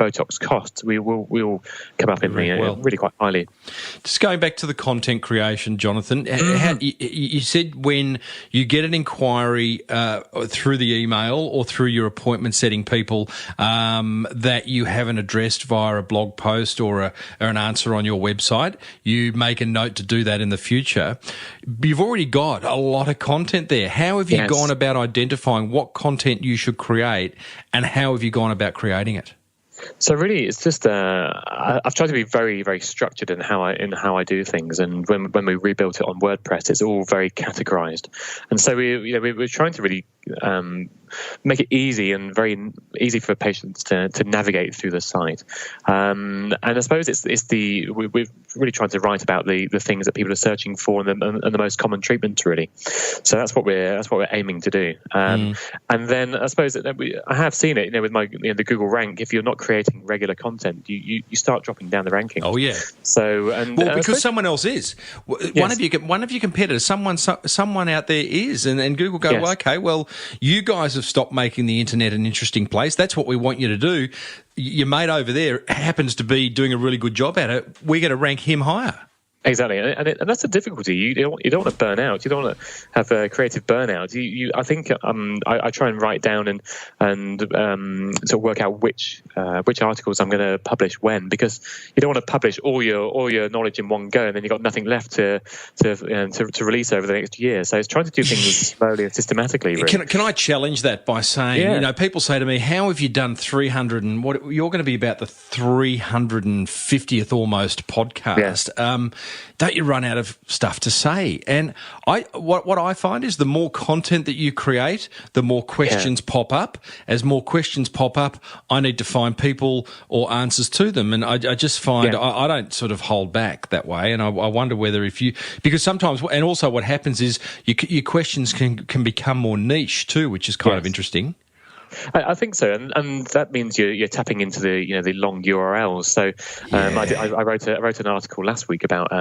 Botox costs, we'll come up in really quite highly. Just going back to the content creation, Jonathan, how, you said said when you get an inquiry through the email or through your appointment setting people that you haven't addressed via a blog post or an answer on your website, you make a note to do that in the future. You've already got a lot of content there. How have you gone about identifying what content you should create, and how have you gone about creating it? So really, it's just I've tried to be very, very structured in how I do things. And when we rebuilt it on WordPress, it's all very categorized. And so we're trying to really make it easy and very easy for patients to navigate through the site. And I suppose we're really trying to write about the things that people are searching for and the most common treatments, really. So that's what we're aiming to do. And then I suppose I have seen it, with my the Google rank. If you're not creating regular content, you start dropping down the ranking. Oh yeah. So because someone else is one of your competitors, someone out there is, and Google go, well, okay, well, you guys have stopped making the internet an interesting place. That's what we want you to do. Your mate over there happens to be doing a really good job at it. We're going to rank him higher. Exactly, and that's the difficulty. You don't want to burn out. You don't want to have a creative burnout. I think I try and write down and sort of work out which articles I'm going to publish when, because you don't want to publish all your knowledge in one go, and then you've got nothing left to release over the next year. So it's trying to do things slowly and systematically. Really. Can I challenge that by saying, people say to me, "How have you done 300 and what? You're going to be about the 350th almost podcast." Yeah. Don't you run out of stuff to say? And what I find is the more content that you create, the more questions pop up. As more questions pop up, I need to find people or answers to them. And I just find I don't sort of hold back that way. And I wonder whether because sometimes, and also what happens is your questions can become more niche too, which is kind of interesting. I think so, and that means you're tapping into the long URLs. So I wrote an article last week about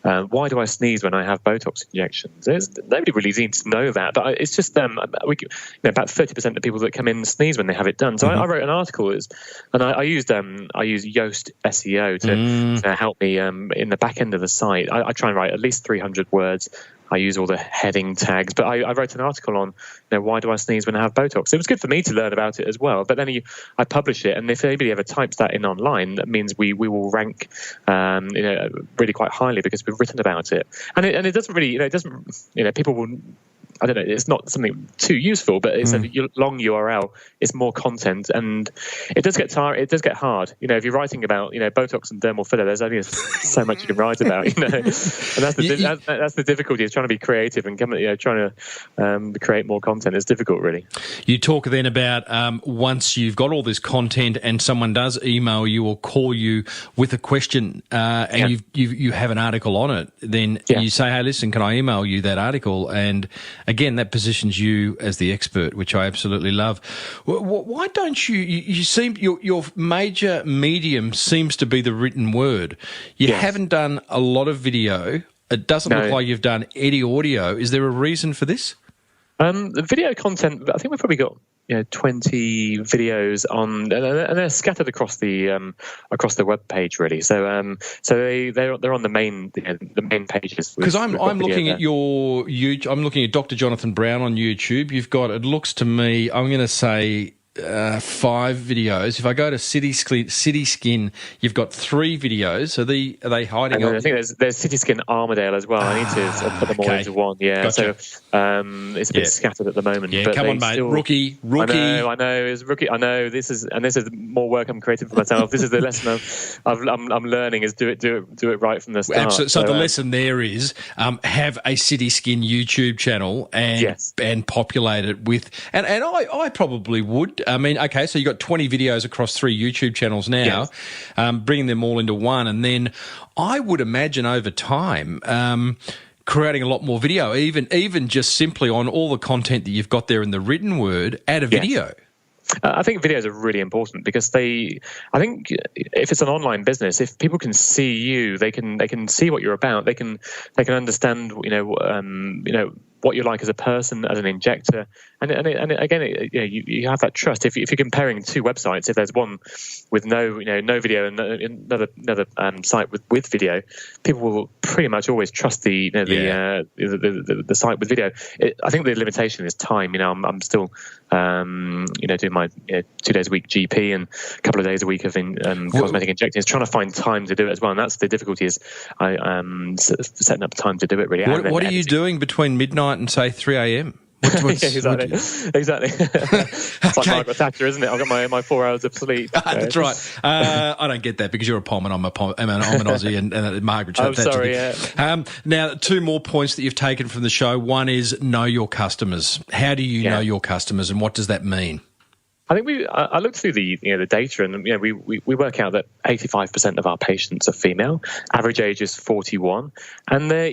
why do I sneeze when I have Botox injections? Nobody really needs to know that, but it's just about 30% of people that come in sneeze when they have it done. So I wrote an article, and I used Yoast SEO to help me in the back end of the site. I try and write at least 300 words. I use all the heading tags, but I wrote an article on why do I sneeze when I have Botox. It was good for me to learn about it as well. But then I publish it, and if anybody ever types that in online, that means we will rank really quite highly because we've written about it. And it doesn't really people will. I don't know, it's not something too useful, but it's a long URL. It's more content, and it does get tired. It does get hard. If you're writing about Botox and dermal filler, there's only so much you can write about. And that's the difficulty. Is trying to be creative and trying to create more content is difficult, really. You talk then about once you've got all this content and someone does email you or call you with a question, and you have an article on it, then you say, "Hey, listen, can I email you that article?" And again, that positions you as the expert, which I absolutely love. Why don't you seem your major medium seems to be the written word. You haven't done a lot of video. It doesn't look like you've done any audio. Is there a reason for this? The video content, I think we've probably got 20 videos on, and they're scattered across the web page, really. So they're on the main pages. Because I'm looking at your YouTube. I'm looking at Dr. Jonathan Brown on YouTube. You've got, it looks to me, I'm going to say 5 videos. If I go to City Skin, you've got 3 videos. So are they hiding? I think there's City Skin Armadale as well. I need to put them all into one. Yeah. Gotcha. So it's a bit scattered at the moment. Yeah, but come on, mate. Rookie. I know. It's rookie. I know. This is more work I'm creating for myself. This is the lesson I'm learning is do it right from the start. Absolutely. So the lesson there is have a City Skin YouTube channel and populate it with and I probably would. I mean, okay, so you've got 20 videos across 3 YouTube channels now, bringing them all into one. And then I would imagine over time creating a lot more video, even just simply on all the content that you've got there in the written word, add a video. I think videos are really important because I think if it's an online business, if people can see you, they can see what you're about. They can understand, what you're like as a person, as an injector, you have that trust. If you're comparing two websites, if there's one with no video and another site with video, people will pretty much always trust the site with video. I think the limitation is time. I'm still doing my 2 days a week GP and a couple of days a week of cosmetic injecting. It's trying to find time to do it as well, and that's the difficulty. Is setting up time to do it really. What are you doing between midnight and say 3 a.m.? Exactly. It's like Margaret Thatcher, isn't it? I've got my 4 hours of sleep. That's right. I don't get that because you're a Pom and I'm an Aussie and Margaret Thatcher. Oh, sorry, yeah. Now, 2 more points that you've taken from the show. One is know your customers. How do you know your customers, and what does that mean? I think I looked through the data, and we work out that 85% of our patients are female. Average age is 41, and I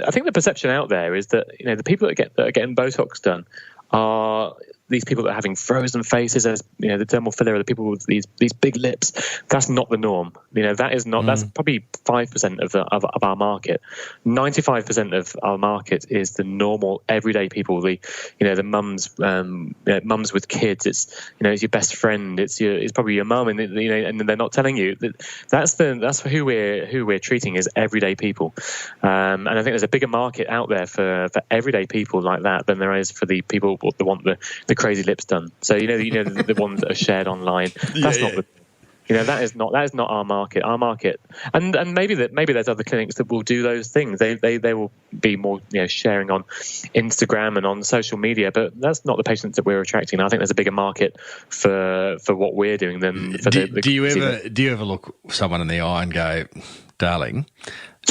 think the perception out there is that the people that are getting Botox done are these people that are having frozen faces, as the dermal filler, are the people with these big lips. That's not the norm. That is not. That's probably 5% of our market. 95% of our market is the normal everyday people. The mums with kids. It's your best friend. It's probably your mum, and they're not telling you. That's who we're treating as everyday people. And I think there's a bigger market out there for everyday people like that than there is for the people that want the crazy lips done. So the ones that are shared online. That's not that is not our market. Our market, and maybe there's other clinics that will do those things. They will be more sharing on Instagram and on social media, but that's not the patients that we're attracting. I think there's a bigger market for what we're doing than for do you ever look someone in the eye and go, darling,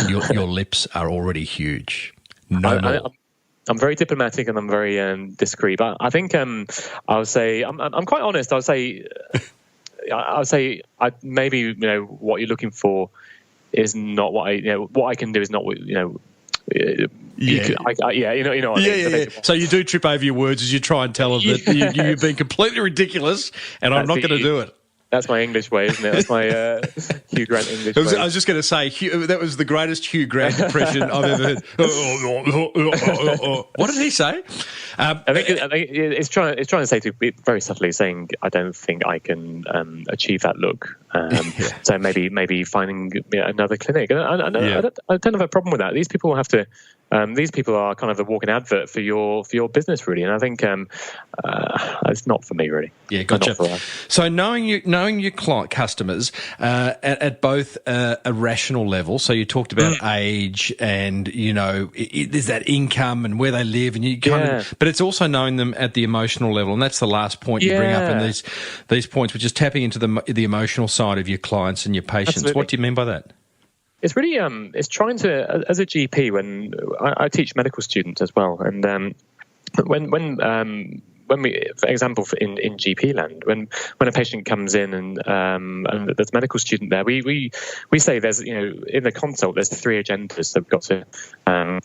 your lips are already huge? I'm very diplomatic and I'm very discreet, but I think I would say I'm quite honest. I would say maybe what you're looking for is not what I can do is not what So you do trip over your words as you try and tell them that you've been completely ridiculous, and I'm not going to do it. That's my English way, isn't it? That's my Hugh Grant English way. I was just going to say, that was the greatest Hugh Grant impression I've ever heard. What did he say? I think it's trying to say very subtly, saying, I don't think I can achieve that look. So maybe finding another clinic. I don't have a problem with that. These people have to. These people are kind of a walking advert for your business, really, and I think it's not for me, really. Yeah, gotcha. So knowing your client customers at both a rational level. So you talked about age, and there's that income and where they live, and you kind of. But it's also knowing them at the emotional level, and that's the last point you bring up in these points, which is tapping into the emotional side of your clients and your patients. Absolutely. What do you mean by that? It's really it's trying to, as a GP, when I teach medical students as well, and when we, for example, in GP land, when a patient comes in and there's a medical student there, we say there's in the consult there's 3 agendas that we've got to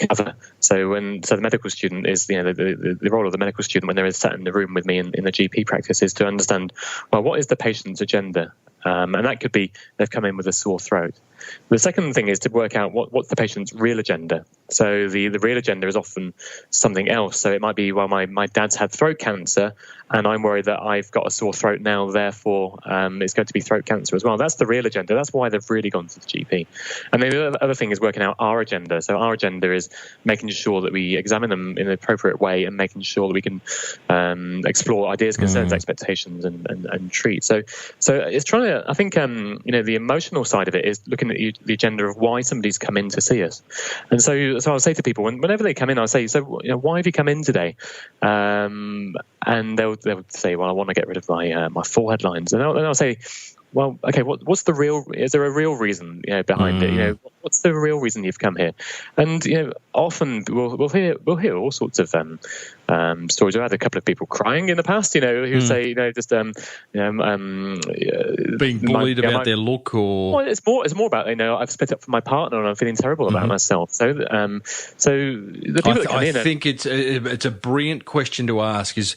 cover. So the medical student is the role of the medical student when they're sat in the room with me in the GP practice is to understand, well, what is the patient's agenda. And that could be they've come in with a sore throat. The second thing is to work out what's the patient's real agenda. So the real agenda is often something else. So it might be, well, my dad's had throat cancer and I'm worried that I've got a sore throat now, therefore it's going to be throat cancer as well. That's the real agenda. That's why they've really gone to the GP. And then the other thing is working out our agenda. So our agenda is making sure that we examine them in an appropriate way and making sure that we can explore ideas, concerns, expectations and treat. So it's trying to, I think, the emotional side of it is looking at the agenda of why somebody's come in to see us. And so I'll say to people, whenever they come in, I'll say, so why have you come in today? And they'll say, well, I want to get rid of my forehead lines. And I'll say, well, okay, what's the real? Is there a real reason behind it? What's the real reason you've come here? And often we'll hear all sorts of stories. I've had a couple of people crying in the past, who say, just being bullied about their look, or well, it's more about I've split up from my partner and I'm feeling terrible about myself. So the people that come in, I think it's a brilliant question to ask. Is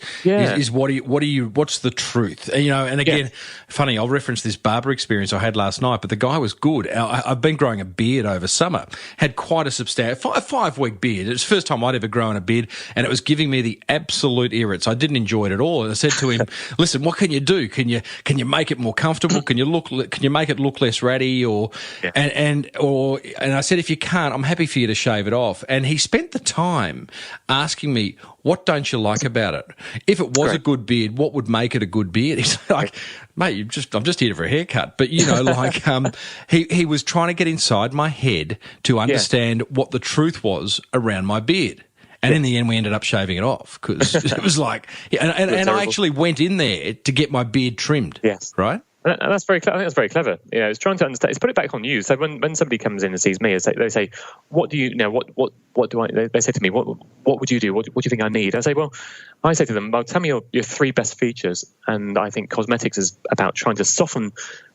what's the truth? And again, funny, I'll reference this barber experience I had last night, but the guy was good. I've been growing a beard over summer, had quite a substantial 5-week beard. It was the first time I'd ever grown a beard, and it was giving me me the absolute irrits. I didn't enjoy it at all. And I said to him, "Listen, what can you do? Can you make it more comfortable? Can you make it look less ratty?" And I said, "If you can't, I'm happy for you to shave it off." And he spent the time asking me, "What don't you like about it? If it was a good beard, what would make it a good beard?" He's like, "Mate, I'm just here for a haircut." But he was trying to get inside my head to understand what the truth was around my beard. And in the end, we ended up shaving it off because it was like, and I actually went in there to get my beard trimmed. Yes. Right? And that's very clever. I think that's very clever. It's trying to understand. It's put it back on you. So when somebody comes in and sees me, they say, "What do you know? What do I?" They say to me, "What would you do? What do you think I need?" I say to them, "Well, tell me your 3 best features." And I think cosmetics is about trying to soften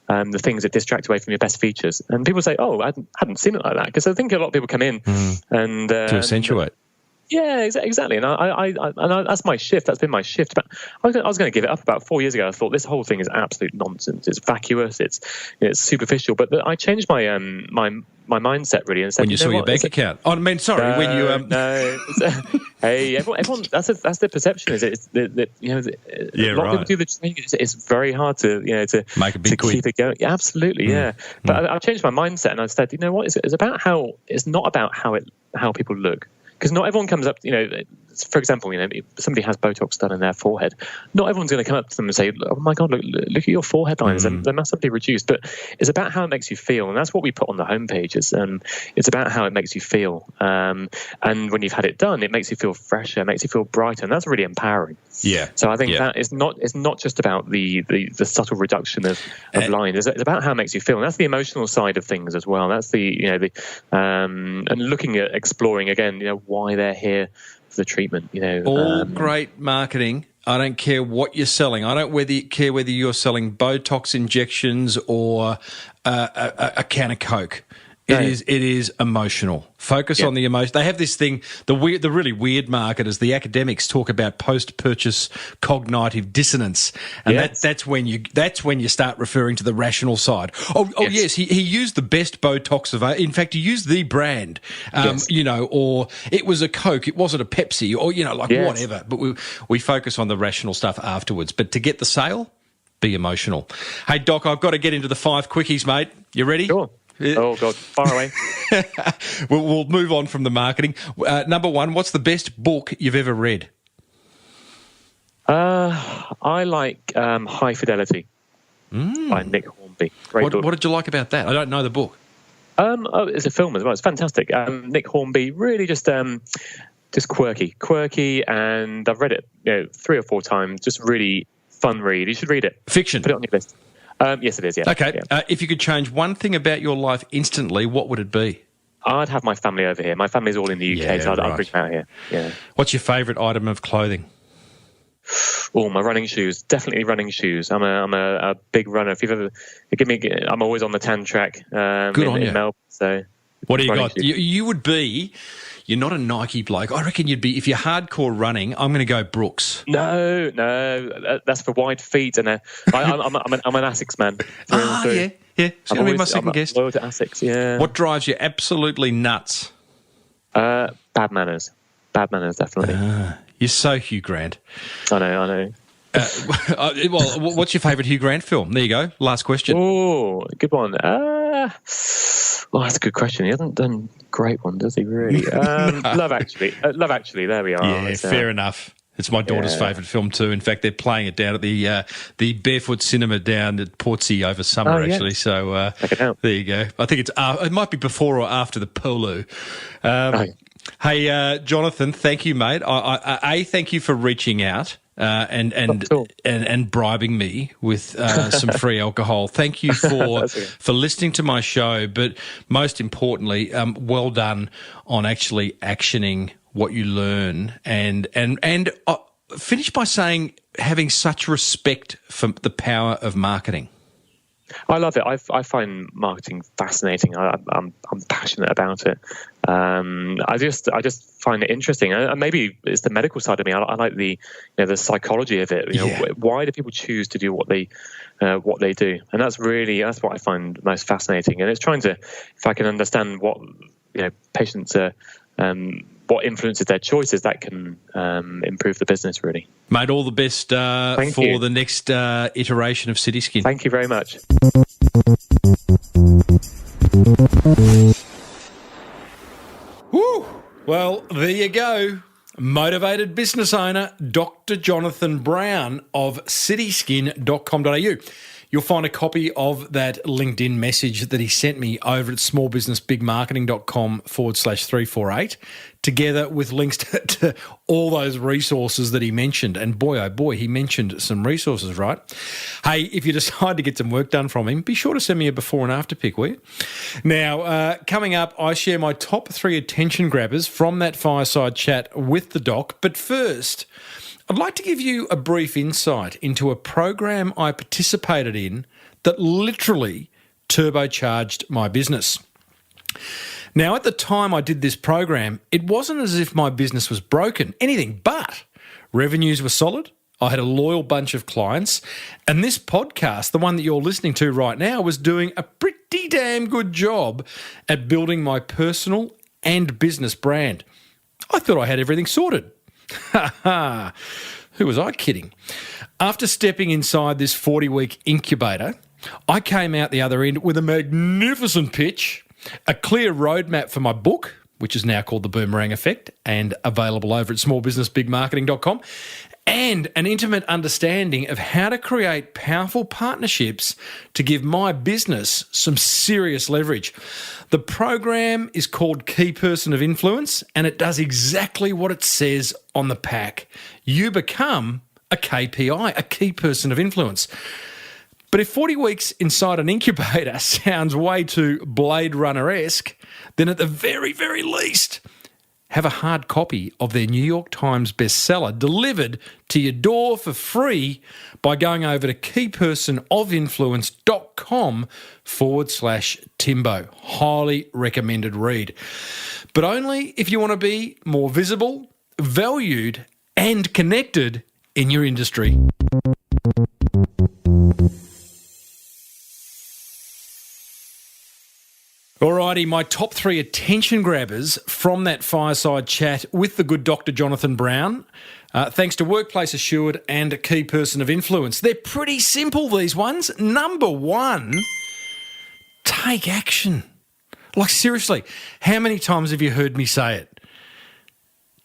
the things that distract away from your best features. And people say, "Oh, I hadn't seen it like that," because I think a lot of people come in and to accentuate. Yeah, exactly. And I that's my shift. That's been my shift. But I was going to give it up about 4 years ago. I thought this whole thing is absolute nonsense. It's vacuous. It's superficial. But I changed my mindset really and said, when you saw your bank account. Oh, I mean, sorry, when you hey, everyone. That's the perception. Is it? A lot of people do the training. It's very hard to make a big keep it going. Yeah, absolutely, yeah. But I changed my mindset and I said, you know what? It's about how. It's not about how people look. Because not everyone comes up, for example, if somebody has Botox done in their forehead, not everyone's going to come up to them and say, "Oh my God, look at your forehead lines. They're massively reduced." But it's about how it makes you feel. And that's what we put on the homepage. It's about how it makes you feel. And when you've had it done, it makes you feel fresher, it makes you feel brighter. And that's really empowering. Yeah. So I think that it's not just about the subtle reduction of line. It's about how it makes you feel. And that's the emotional side of things as well. That's and looking at exploring again, why they're here for the treatment. All great marketing. I don't care what you're selling. I don't care whether you're selling Botox injections or a can of Coke. It is emotional. Focus on the emotion. They have this thing, the really weird marketers, the academics talk about post-purchase cognitive dissonance, and that's when you start referring to the rational side. Yes, he used the best Botox of. In fact, he used the brand, or it was a Coke, it wasn't a Pepsi, or whatever. But we focus on the rational stuff afterwards. But to get the sale, be emotional. Hey Doc, I've got to get into the 5 quickies, mate. You ready? Sure. Oh, God, far away. We'll move on from the marketing. Number 1, what's the best book you've ever read? I like High Fidelity by Nick Hornby. Great book. What did you like about that? I don't know the book. It's a film as well. It's fantastic. Nick Hornby, really just quirky, and I've read it 3 or 4 times. Just really fun read. You should read it. Fiction. Put it on your list. Yes, it is, yeah. Okay. Yeah. If you could change one thing about your life instantly, what would it be? I'd have my family over here. My family's all in the UK, so I'd bring them out here. Yeah. What's your favourite item of clothing? Oh, my running shoes. Definitely running shoes. I'm a big runner. If you've ever I'm always on the tan track. Good on you. In Melbourne, so what do you got? You would be. You're not a Nike bloke. I reckon you'd be, if you're hardcore running, I'm going to go Brooks. No, that's for wide feet. And I'm an Asics man. Yeah. It's going to be my second guess. Loyal to Asics, yeah. What drives you absolutely nuts? Bad manners. Bad manners, definitely. You're so Hugh Grant. I know. What's your favourite Hugh Grant film? There you go. Last question. Oh, good one. That's a good question. He hasn't done great one, does he? Really? Love Actually. Love Actually. There we are. Yeah, fair enough. It's my daughter's favourite film too. In fact, they're playing it down at the Barefoot Cinema down at Portsea over summer, actually. So check it out. There you go. I think it might be before or after the polo. Hey, Jonathan, thank you, mate. Thank you for reaching out. And bribing me with some free alcohol. Thank you for listening to my show, but most importantly, well done on actually actioning what you learn, and finish by saying having such respect for the power of marketing. I love it. I find marketing fascinating. I'm passionate about it. I just find it interesting, and maybe it's the medical side of me. I like the psychology of it. Why do people choose to do what they do? And that's what I find most fascinating. And it's trying to, if I can understand what patients are, what influences their choices, that can improve the business, really. Mate, all the best for the next iteration of City Skin. Thank you very much. Woo! Well, there you go. Motivated business owner, Dr. Jonathan Brown of cityskin.com.au. You'll find a copy of that LinkedIn message that he sent me over at smallbusinessbigmarketing.com/348, together with links to all those resources that he mentioned. And boy, oh boy, he mentioned some resources, right? Hey, if you decide to get some work done from him, be sure to send me a before and after pic, will you? Now, coming up, I share my top 3 attention grabbers from that fireside chat with the doc. But first, I'd like to give you a brief insight into a program I participated in that literally turbocharged my business. Now, at the time I did this program, it wasn't as if my business was broken, anything but. Revenues were solid, I had a loyal bunch of clients, and this podcast, the one that you're listening to right now, was doing a pretty damn good job at building my personal and business brand. I thought I had everything sorted. Ha ha! Who was I kidding? After stepping inside this 40-week incubator, I came out the other end with a magnificent pitch, a clear roadmap for my book, which is now called The Boomerang Effect and available over at smallbusinessbigmarketing.com, and an intimate understanding of how to create powerful partnerships to give my business some serious leverage. The program is called Key Person of Influence, and it does exactly what it says on the pack. You become a KPI, a key person of influence. But if 40 weeks inside an incubator sounds way too Blade Runner-esque, then at the very, very least, have a hard copy of their New York Times bestseller delivered to your door for free by going over to keypersonofinfluence.com/Timbo. Highly recommended read. But only if you want to be more visible, valued, and connected in your industry. Alrighty, my top 3 attention grabbers from that fireside chat with the good Dr. Jonathan Brown, thanks to Workplace Assured and a Key Person of Influence. They're pretty simple, these ones. Number 1, take action. Like, seriously, how many times have you heard me say it?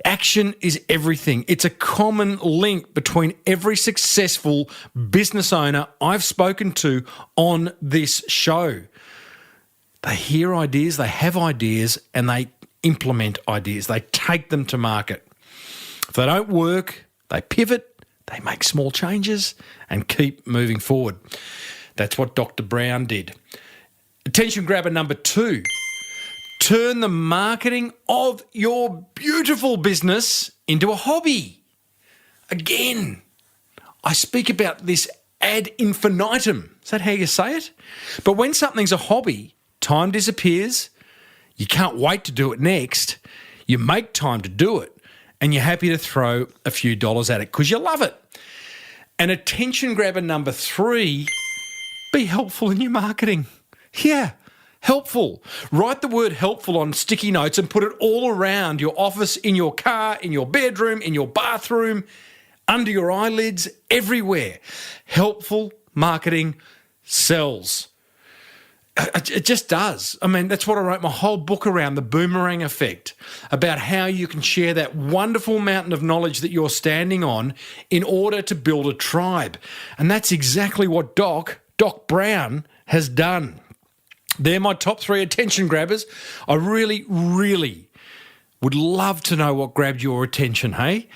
Action is everything. It's a common link between every successful business owner I've spoken to on this show. They hear ideas, they have ideas, and they implement ideas. They take them to market. If they don't work, they pivot, they make small changes, and keep moving forward. That's what Dr. Brown did. Attention grabber number 2. Turn the marketing of your beautiful business into a hobby. Again, I speak about this ad infinitum. Is that how you say it? But when something's a hobby, time disappears, you can't wait to do it next, you make time to do it, and you're happy to throw a few dollars at it because you love it. And attention grabber number 3, be helpful in your marketing. Yeah, helpful. Write the word helpful on sticky notes and put it all around your office, in your car, in your bedroom, in your bathroom, under your eyelids, everywhere. Helpful marketing sells. It just does. I mean, that's what I wrote my whole book around, the boomerang effect, about how you can share that wonderful mountain of knowledge that you're standing on in order to build a tribe. And that's exactly what Doc Brown has done. They're my top 3 attention grabbers. I really, really would love to know what grabbed your attention, hey?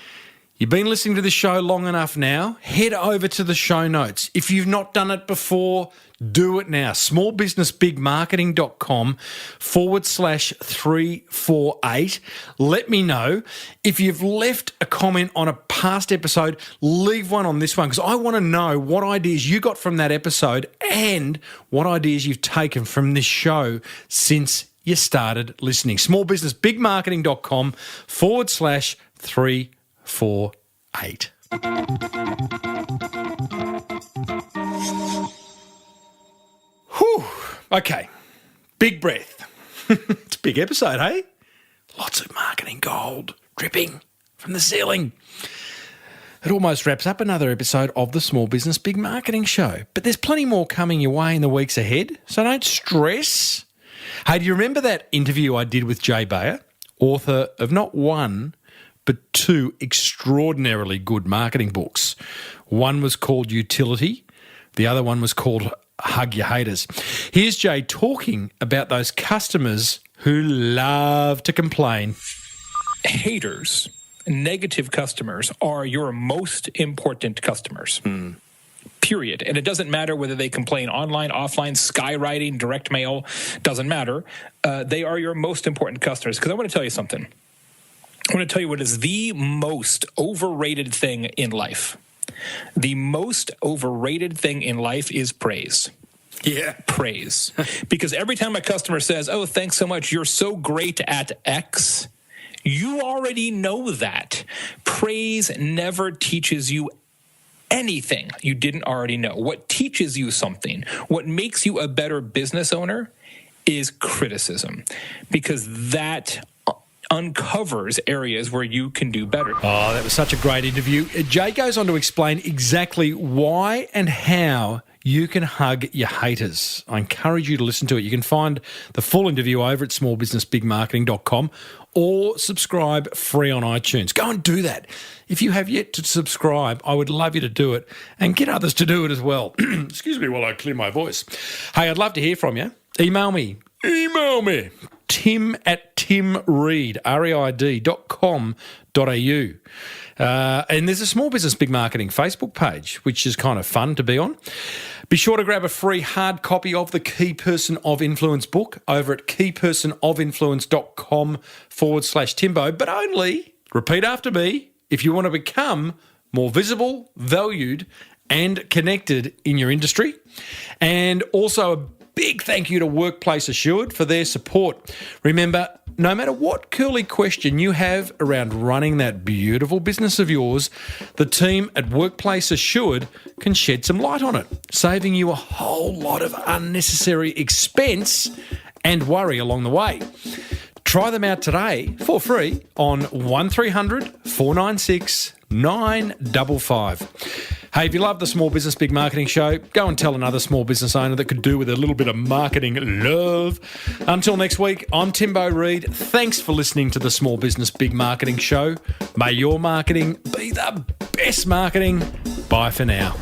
You've been listening to the show long enough now. Head over to the show notes. If you've not done it before, do it now. smallbusinessbigmarketing.com/348. Let me know. If you've left a comment on a past episode, leave one on this one, because I want to know what ideas you got from that episode and what ideas you've taken from this show since you started listening. smallbusinessbigmarketing.com/348. Whew. Okay. Big breath. It's a big episode, hey? Lots of marketing gold dripping from the ceiling. It almost wraps up another episode of the Small Business Big Marketing Show. But there's plenty more coming your way in the weeks ahead, so don't stress. Hey, do you remember that interview I did with Jay Bayer, author of not one, but two extraordinarily good marketing books? One was called Utility. The other one was called Hug Your Haters. Here's Jay talking about those customers who love to complain. Haters, negative customers, are your most important customers. Period. And it doesn't matter whether they complain online, offline, skywriting, direct mail, doesn't matter. They are your most important customers. Because I want to tell you something. I want to tell you what is the most overrated thing in life. The most overrated thing in life is praise. Yeah. Praise. Because every time a customer says, oh, thanks so much, you're so great at X, you already know that. Praise never teaches you anything you didn't already know. What teaches you something, what makes you a better business owner, is criticism. Because that uncovers areas where you can do better. Oh, that was such a great interview. Jay goes on to explain exactly why and how you can hug your haters. I encourage you to listen to it. You can find the full interview over at smallbusinessbigmarketing.com or subscribe free on iTunes. Go and do that. If you have yet to subscribe, I would love you to do it and get others to do it as well. Excuse me while I clear my voice. Hey, I'd love to hear from you. Email me. Tim@timreid, reid.com.au. And there's a Small Business Big Marketing Facebook page, which is kind of fun to be on. Be sure to grab a free hard copy of the Key Person of Influence book over at keypersonofinfluence.com/Timbo, but only, repeat after me, if you want to become more visible, valued, and connected in your industry. And also a big thank you to Workplace Assured for their support. Remember, no matter what curly question you have around running that beautiful business of yours, the team at Workplace Assured can shed some light on it, saving you a whole lot of unnecessary expense and worry along the way. Try them out today for free on 1300 496 955. Hey, if you love the Small Business Big Marketing Show, go and tell another small business owner that could do with a little bit of marketing love. Until next week, I'm Timbo Reid. Thanks for listening to the Small Business Big Marketing Show. May your marketing be the best marketing. Bye for now.